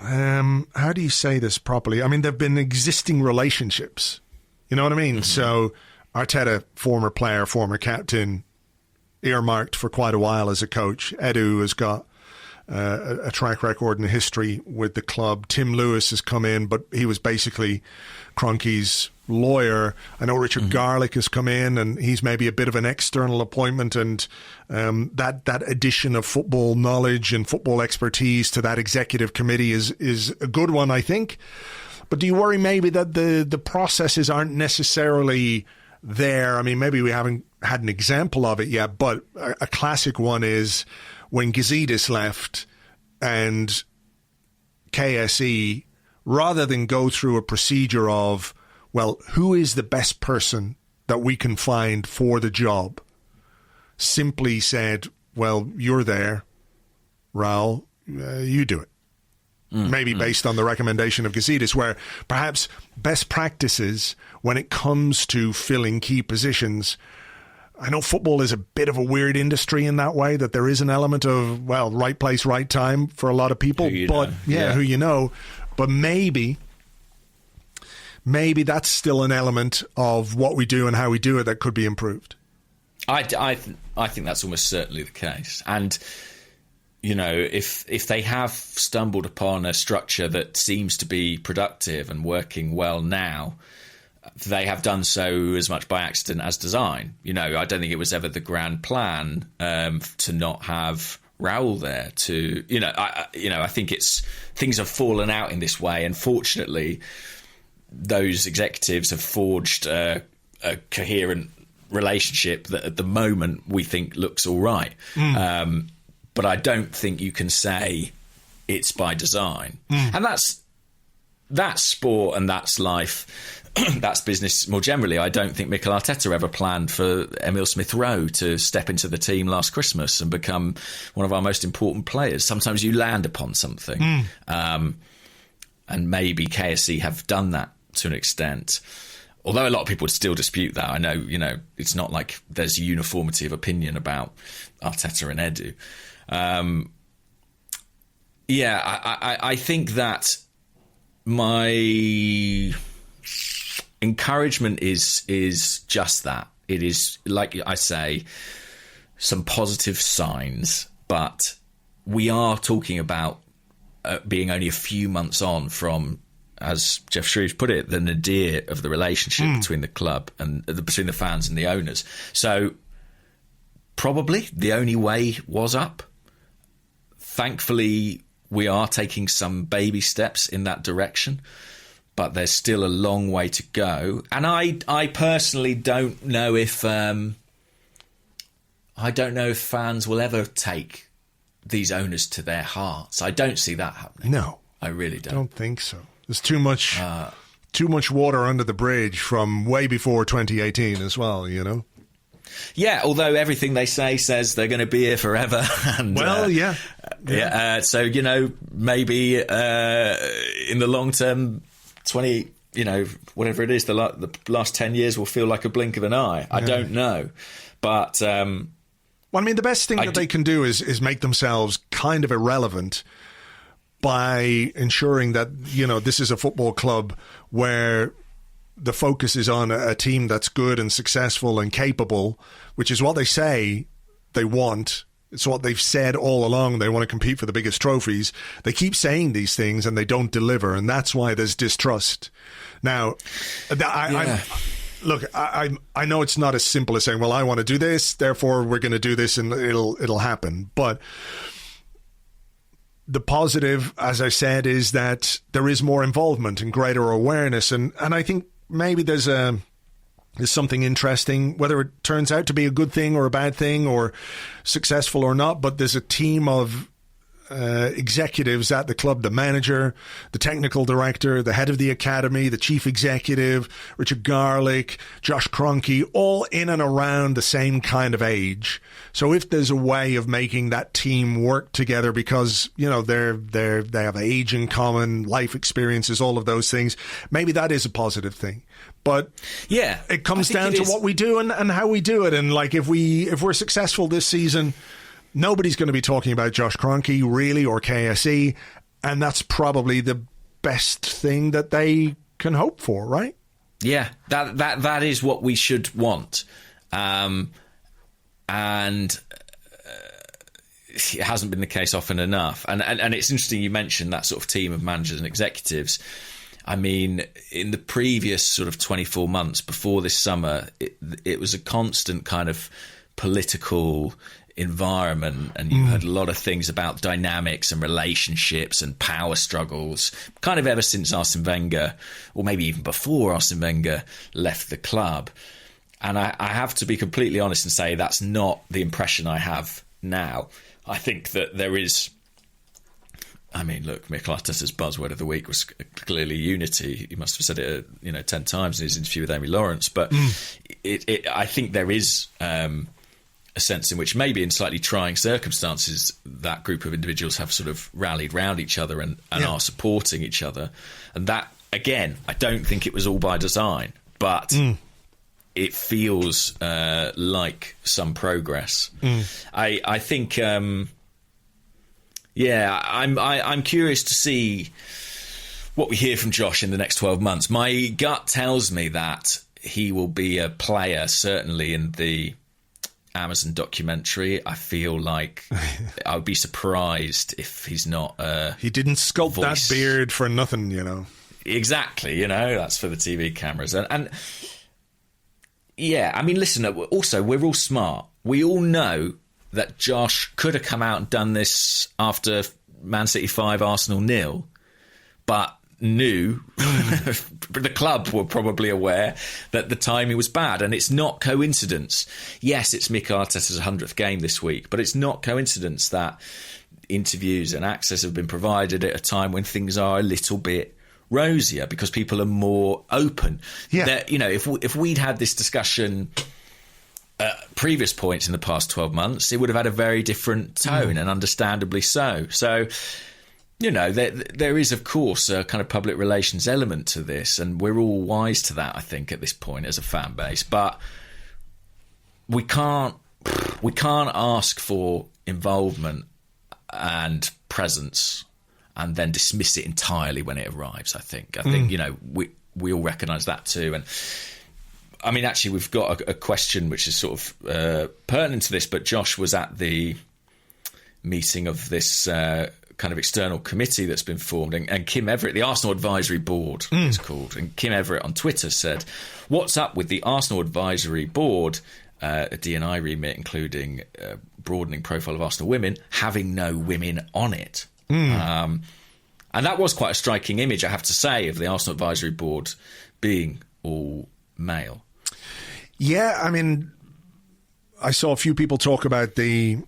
how do you say this properly? I mean, there've been existing relationships. You know what I mean? So Arteta, former player, former captain, earmarked for quite a while as a coach. Edu has got a track record and a history with the club. Tim Lewis has come in, but he was basically Kroenke's lawyer. I know Richard Garlick has come in, and he's maybe a bit of an external appointment, and that addition of football knowledge and football expertise to that executive committee is a good one, I think. But do you worry maybe that the processes aren't necessarily there? I mean, maybe we haven't had an example of it yet, but a classic one is when Gazidis left, and KSE, rather than go through a procedure of, well, who is the best person that we can find for the job, simply said, well, you're there, Raul, you do it. Maybe based on the recommendation of Gazidis, where perhaps best practices when it comes to filling key positions. I know football is a bit of a weird industry in that way, that there is an element of, well, right place, right time for a lot of people. Who you know. But maybe that's still an element of what we do and how we do it that could be improved. I think that's almost certainly the case. And, if they have stumbled upon a structure that seems to be productive and working well now, they have done so as much by accident as design. I don't think it was ever the grand plan to not have Raul there. I think things have fallen out in this way, and fortunately, those executives have forged a coherent relationship that at the moment we think looks all right. But I don't think you can say it's by design. And that's that's sport and that's life. That's business more generally. I don't think Mikel Arteta ever planned for Emile Smith Rowe to step into the team last Christmas and become one of our most important players. Sometimes you land upon something. And maybe KSE have done that to an extent. Although a lot of people would still dispute that. I know, it's not like there's uniformity of opinion about Arteta and Edu. I think that my encouragement is just that. It is, like I say, some positive signs, but we are talking about being only a few months on from, as Jeff Shreves put it, the nadir of the relationship between the club and between the fans and the owners. So probably the only way was up. Thankfully, we are taking some baby steps in that direction, but there's still a long way to go. And I personally don't know if fans will ever take these owners to their hearts. I don't see that happening. No, I really don't. I don't think so. There's too much water under the bridge from way before 2018 as well, Yeah, although everything they say says they're going to be here forever. And, so, maybe in the long term, 20, whatever it is, the last 10 years will feel like a blink of an eye. Yeah. I don't know. But... the best thing that they can do is make themselves kind of irrelevant by ensuring that, this is a football club where the focus is on a team that's good and successful and capable, which is what they say they want. It's what they've said all along. They want to compete for the biggest trophies. They keep saying these things and they don't deliver, and that's why there's distrust. Now, I know it's not as simple as saying, well, I want to do this, therefore we're going to do this and it'll happen. But the positive, as I said, is that there is more involvement and greater awareness. And I think maybe there's something interesting, whether it turns out to be a good thing or a bad thing or successful or not, but there's a team of executives at the club, the manager, the technical director, the head of the academy, the chief executive, Richard Garlick, Josh Kroenke, all in and around the same kind of age. So if there's a way of making that team work together because, they have age in common, life experiences, all of those things, maybe that is a positive thing. But yeah, it comes down to what we do and how we do it. And like if we're successful this season, nobody's going to be talking about Josh Kroenke, really, or KSE, and that's probably the best thing that they can hope for, right? Yeah, that is what we should want. And it hasn't been the case often enough. And it's interesting you mentioned that sort of team of managers and executives. I mean, in the previous sort of 24 months before this summer, it was a constant kind of political environment, and you heard a lot of things about dynamics and relationships and power struggles kind of ever since Arsene Wenger, or maybe even before Arsene Wenger left the club. And I have to be completely honest and say that's not the impression I have now. I think that there is, look, Mikel Arteta's buzzword of the week was clearly unity. He must have said it 10 times in his interview with Amy Lawrence, but I think there is a sense in which maybe in slightly trying circumstances that group of individuals have sort of rallied round each other and are supporting each other. And that, again, I don't think it was all by design, but it feels like some progress. I think, I'm curious to see what we hear from Josh in the next 12 months. My gut tells me that he will be a player, certainly in the Amazon documentary. I feel like I would be surprised if he's not he didn't sculpt that beard for nothing, Exactly, that's for the TV cameras. And listen, also, we're all smart. We all know that Josh could have come out and done this after Man City 5, Arsenal 0, but knew the club were probably aware that the timing was bad, and it's not coincidence. Yes, it's Mikel Arteta's 100th game this week, but it's not coincidence that interviews and access have been provided at a time when things are a little bit rosier because people are more open. Yeah. That, if we'd had this discussion at previous points in the past 12 months, it would have had a very different tone, and understandably so. So, there is, of course, a kind of public relations element to this, and we're all wise to that, I think, at this point as a fan base. But we can't ask for involvement and presence and then dismiss it entirely when it arrives. I think we all recognise that too. And I mean, actually, we've got a question which is sort of pertinent to this, but Josh was at the meeting of this kind of external committee that's been formed, and Kim Everett, the Arsenal Advisory Board it's called, and Kim Everett on Twitter said, "What's up with the Arsenal Advisory Board, a D&I remit including broadening profile of Arsenal women, having no women on it?" And that was quite a striking image, I have to say, of the Arsenal Advisory Board being all male. Yeah, I mean, I saw a few people talk about the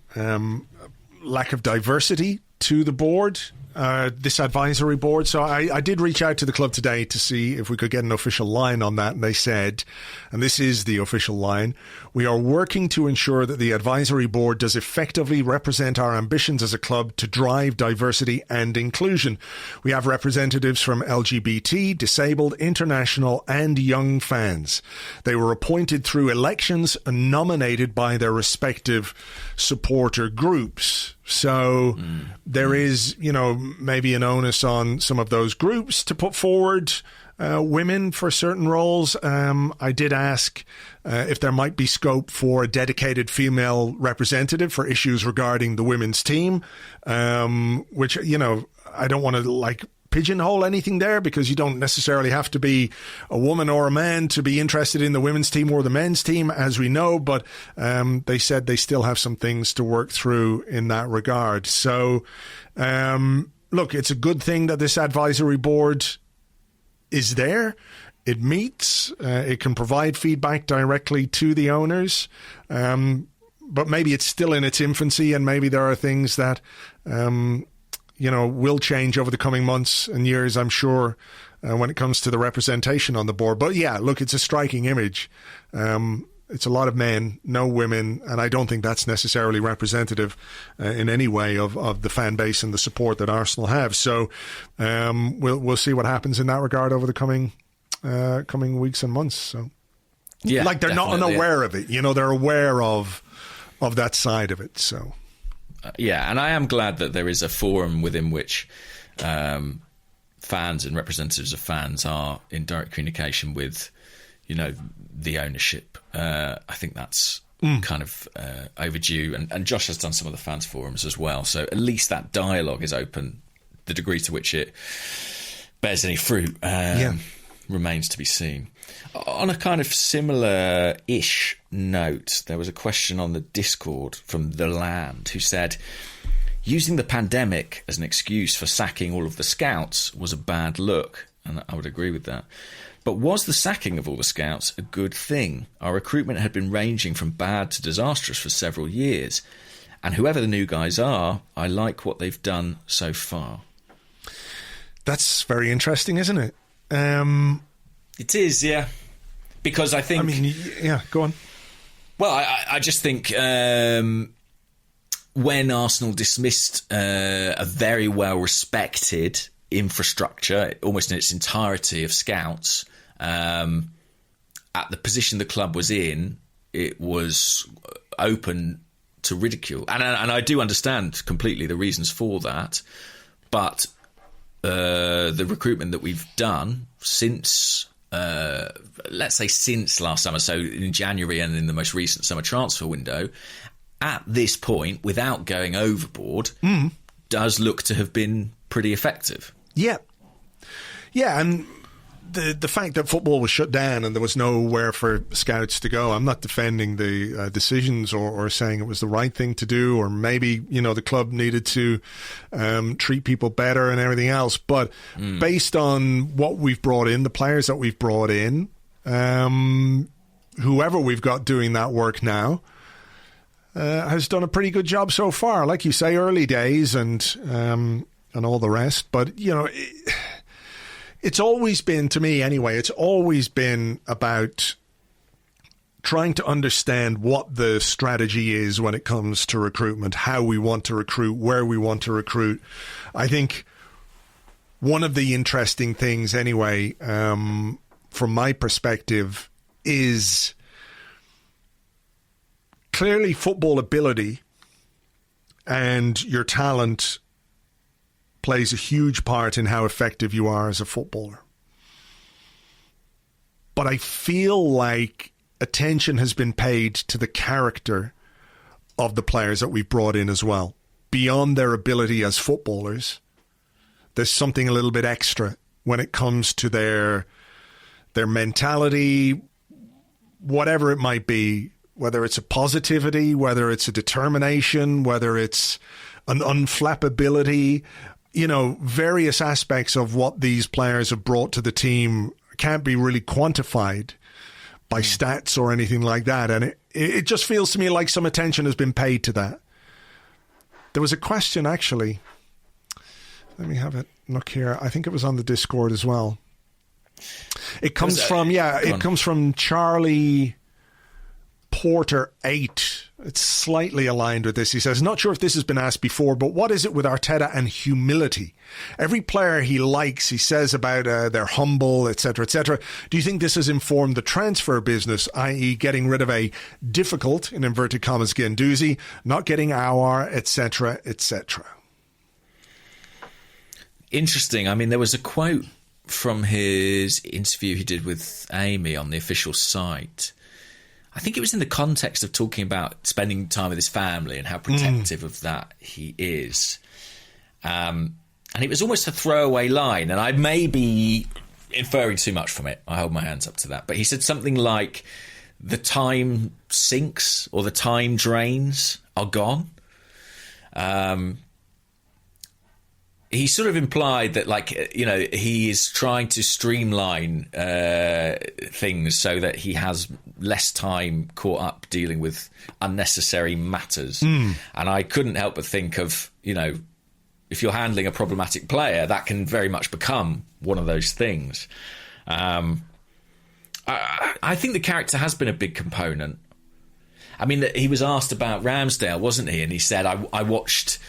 lack of diversity to the board, this advisory board. So I did reach out to the club today to see if we could get an official line on that. And they said, and this is the official line, "We are working to ensure that the advisory board does effectively represent our ambitions as a club to drive diversity and inclusion. We have representatives from LGBT, disabled, international and young fans. They were appointed through elections and nominated by their respective supporter groups." So there is, maybe an onus on some of those groups to put forward women for certain roles. I did ask if there might be scope for a dedicated female representative for issues regarding the women's team, which, I don't want to pigeonhole anything there, because you don't necessarily have to be a woman or a man to be interested in the women's team or the men's team, as we know. But they said they still have some things to work through in that regard. So, look, it's a good thing that this advisory board is there. It meets. It can provide feedback directly to the owners. But maybe it's still in its infancy, and maybe there are things that will change over the coming months and years, I'm sure, when it comes to the representation on the board. But yeah, look, it's a striking image. It's a lot of men, no women, and I don't think that's necessarily representative in any way of the fan base and the support that Arsenal have. So we'll see what happens in that regard over the coming weeks and months. So yeah, they're not unaware of it. They're aware of that side of it. So. Yeah, and I am glad that there is a forum within which fans and representatives of fans are in direct communication with, the ownership. I think that's kind of overdue. And Josh has done some of the fans forums as well. So at least that dialogue is open. The degree to which it bears any fruit remains to be seen. On a kind of similar-ish note, there was a question on the Discord from The Land, who said, "Using the pandemic as an excuse for sacking all of the scouts was a bad look." And I would agree with that. But was the sacking of all the scouts a good thing? Our recruitment had been ranging from bad to disastrous for several years. And whoever the new guys are, I like what they've done so far. That's very interesting, isn't it? It is, yeah. Because I think... go on. Well, I just think when Arsenal dismissed a very well-respected infrastructure, almost in its entirety, of scouts, at the position the club was in, it was open to ridicule. And I do understand completely the reasons for that. But the recruitment that we've done since... let's say since last summer, so in January and in the most recent summer transfer window, at this point, without going overboard, does look to have been pretty effective. Yeah, and the fact that football was shut down and there was nowhere for scouts to go, I'm not defending the decisions or saying it was the right thing to do, or maybe the club needed to treat people better and everything else. But based on what we've brought in, the players that we've brought in, whoever we've got doing that work now has done a pretty good job so far. Like you say, early days and all the rest. But it's always been, to me anyway, it's always been about trying to understand what the strategy is when it comes to recruitment, how we want to recruit, where we want to recruit. I think one of the interesting things anyway, from my perspective, is clearly football ability and your talent plays a huge part in how effective you are as a footballer. But I feel like attention has been paid to the character of the players that we've brought in as well. Beyond their ability as footballers, there's something a little bit extra when it comes to their mentality, whatever it might be, whether it's a positivity, whether it's a determination, whether it's an unflappability, various aspects of what these players have brought to the team can't be really quantified by stats or anything like that. And it just feels to me like some attention has been paid to that. There was a question, actually. Let me have a look here. I think it was on the Discord as well. It comes from Charlie Porter 8. It's slightly aligned with this. He says, not sure if this has been asked before, but what is it with Arteta and humility? Every player he likes, he says about they're humble, etc., etc. Do you think this has informed the transfer business, i.e. getting rid of a difficult, in inverted commas, Guendouzi, not getting Aouar, etc., etc.? Interesting. I mean, there was a quote from his interview he did with Amy on the official site. I think it was in the context of talking about spending time with his family and how protective of that he is. And it was almost a throwaway line, and I may be inferring too much from it. I hold my hands up to that. But he said something like, the time sinks or the time drains are gone. He sort of implied that, he is trying to streamline things so that he has less time caught up dealing with unnecessary matters. And I couldn't help but think of, if you're handling a problematic player, that can very much become one of those things. I think the character has been a big component. I mean, he was asked about Ramsdale, wasn't he? And he said, I watched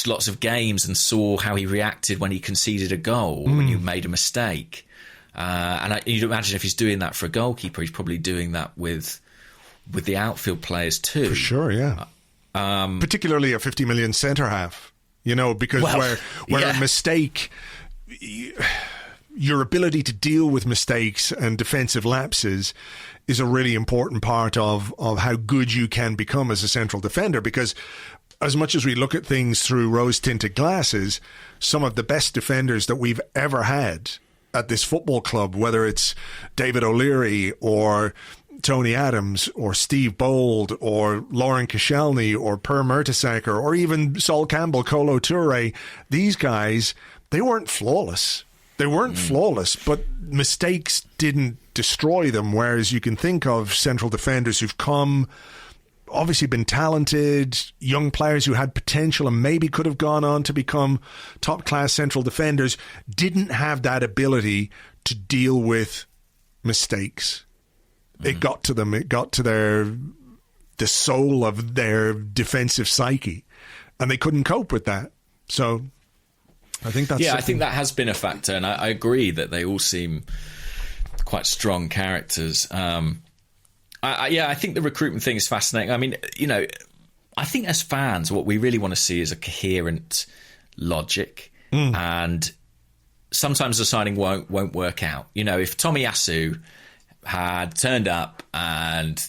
lots of games and saw how he reacted when he conceded a goal, when you made a mistake. And you'd imagine if he's doing that for a goalkeeper, he's probably doing that with the outfield players too. For sure, yeah. Particularly a 50 million centre-half, because where a mistake, your ability to deal with mistakes and defensive lapses is a really important part of how good you can become as a central defender, because as much as we look at things through rose-tinted glasses, some of the best defenders that we've ever had at this football club, whether it's David O'Leary or Tony Adams or Steve Bold or Lauren Koscielny or Per Mertesacker or even Sol Campbell, Kolo Toure, these guys, they weren't flawless. They weren't flawless, but mistakes didn't destroy them, whereas you can think of central defenders who've come, obviously been talented, young players who had potential and maybe could have gone on to become top-class central defenders, didn't have that ability to deal with mistakes. It got to them. It got to the soul of their defensive psyche, and they couldn't cope with that. So I think that's... I think that has been a factor, and I agree that they all seem quite strong characters. I think the recruitment thing is fascinating. I mean, I think as fans, what we really want to see is a coherent logic, and sometimes the signing won't work out. If Tomiyasu had turned up and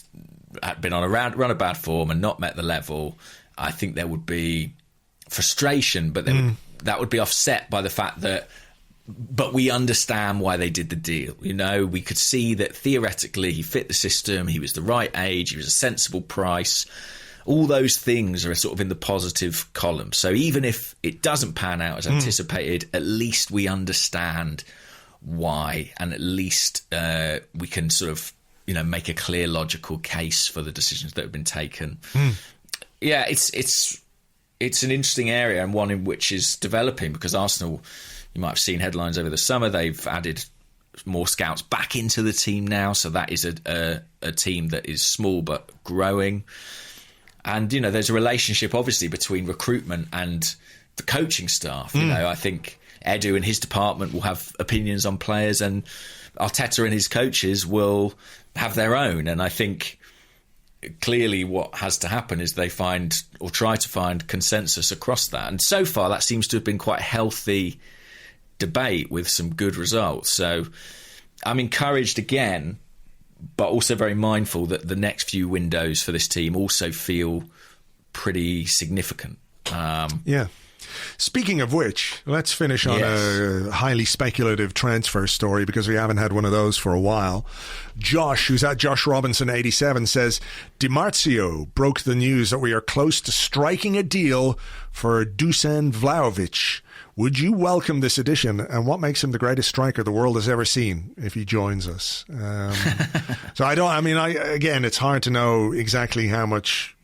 had been on a run of bad form and not met the level, I think there would be frustration, but that would be offset by the fact that, but we understand why they did the deal. We could see that theoretically he fit the system, he was the right age, he was a sensible price. All those things are sort of in the positive column. So even if it doesn't pan out as anticipated, at least we understand why, and at least we can sort of, make a clear logical case for the decisions that have been taken. It's an interesting area, and one in which is developing, because Arsenal, you might have seen headlines over the summer. They've added more scouts back into the team now, so that is a team that is small but growing. And, you know, there's a relationship, obviously, between recruitment and the coaching staff. You know, I think Edu and his department will have opinions on players, and Arteta and his coaches will have their own. And I think clearly what has to happen is they find, or try to find, consensus across that. And so far that seems to have been quite a healthy debate with some good results. So I'm encouraged again, but also very mindful that the next few windows for this team also feel pretty significant. Yeah. Speaking of which, let's finish on a highly speculative transfer story, because we haven't had one of those for a while. Josh, who's at Josh Robinson 87, says, Di Marzio broke the news that we are close to striking a deal for Dusan Vlahovic. Would you welcome this addition, and what makes him the greatest striker the world has ever seen if he joins us? So again, it's hard to know exactly how much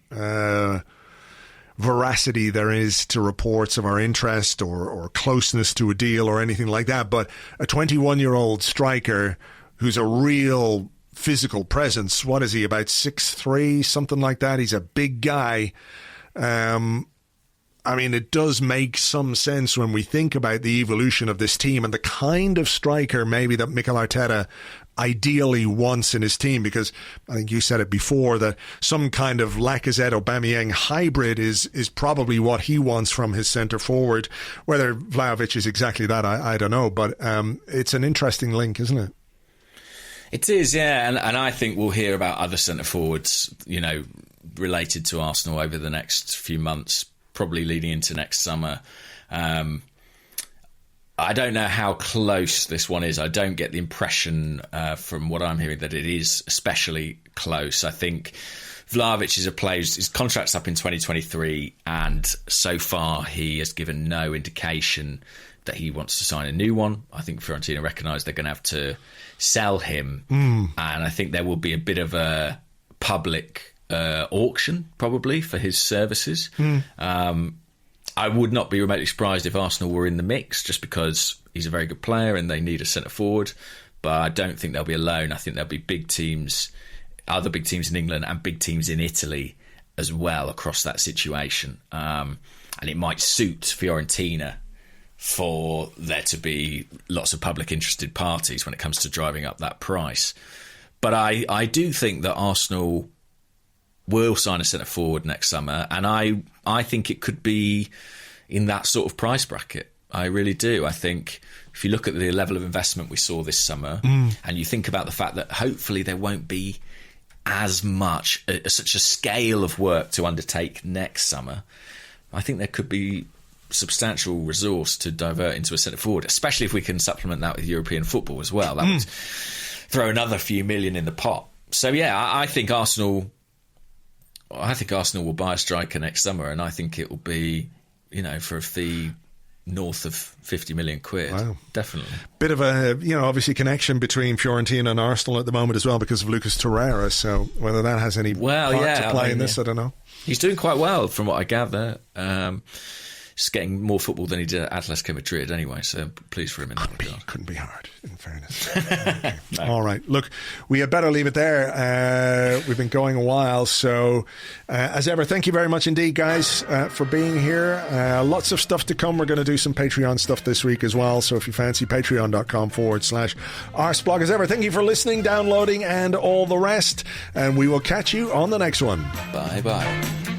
veracity there is to reports of our interest or closeness to a deal or anything like that. But a 21-year-old striker who's a real physical presence, what is he, about 6'3", something like that? He's a big guy. It does make some sense when we think about the evolution of this team and the kind of striker maybe that Mikel Arteta ideally wants in his team, because I think you said it before that some kind of Lacazette-Aubameyang hybrid is probably what he wants from his centre forward. Whether Vlahovic is exactly that, I don't know, but it's an interesting link, isn't it? It is, yeah, and I think we'll hear about other centre forwards, you know, related to Arsenal over the next few months, probably leading into next summer. I don't know how close this one is. I don't get the impression from what I'm hearing that it is especially close. I think Vlahovic is a player, his contract's up in 2023, and so far he has given no indication that he wants to sign a new one. I think Fiorentina recognise they're going to have to sell him, and I think there will be a bit of a public auction probably for his services. I would not be remotely surprised if Arsenal were in the mix, just because he's a very good player and they need a centre forward. But I don't think they'll be alone. I think there'll be big teams, other big teams in England and big teams in Italy as well across that situation. And it might suit Fiorentina for there to be lots of public interested parties when it comes to driving up that price. But I do think that Arsenal will sign a centre forward next summer, and I think it could be in that sort of price bracket. I really do. I think if you look at the level of investment we saw this summer, and you think about the fact that hopefully there won't be as much, such a scale of work to undertake next summer, I think there could be substantial resource to divert into a centre forward, especially if we can supplement that with European football as well. That would throw another few million in the pot. So yeah, I think Arsenal will buy a striker next summer, and I think it will be, you know, for a fee north of 50 million quid. Wow. Definitely. Bit of a, obviously connection between Fiorentina and Arsenal at the moment as well because of Lucas Torreira. So whether that has any part to play in this, I don't know. He's doing quite well from what I gather. Just getting more football than he did at Atletico Madrid anyway, so pleased for him in that regard. Couldn't be hard, in fairness. Okay. No. All right, look, we had better leave it there. We've been going a while, so as ever, thank you very much indeed, guys, for being here. Lots of stuff to come. We're going to do some Patreon stuff this week as well, so if you fancy, patreon.com/Arseblog. As ever, thank you for listening, downloading, and all the rest, and we will catch you on the next one. Bye-bye.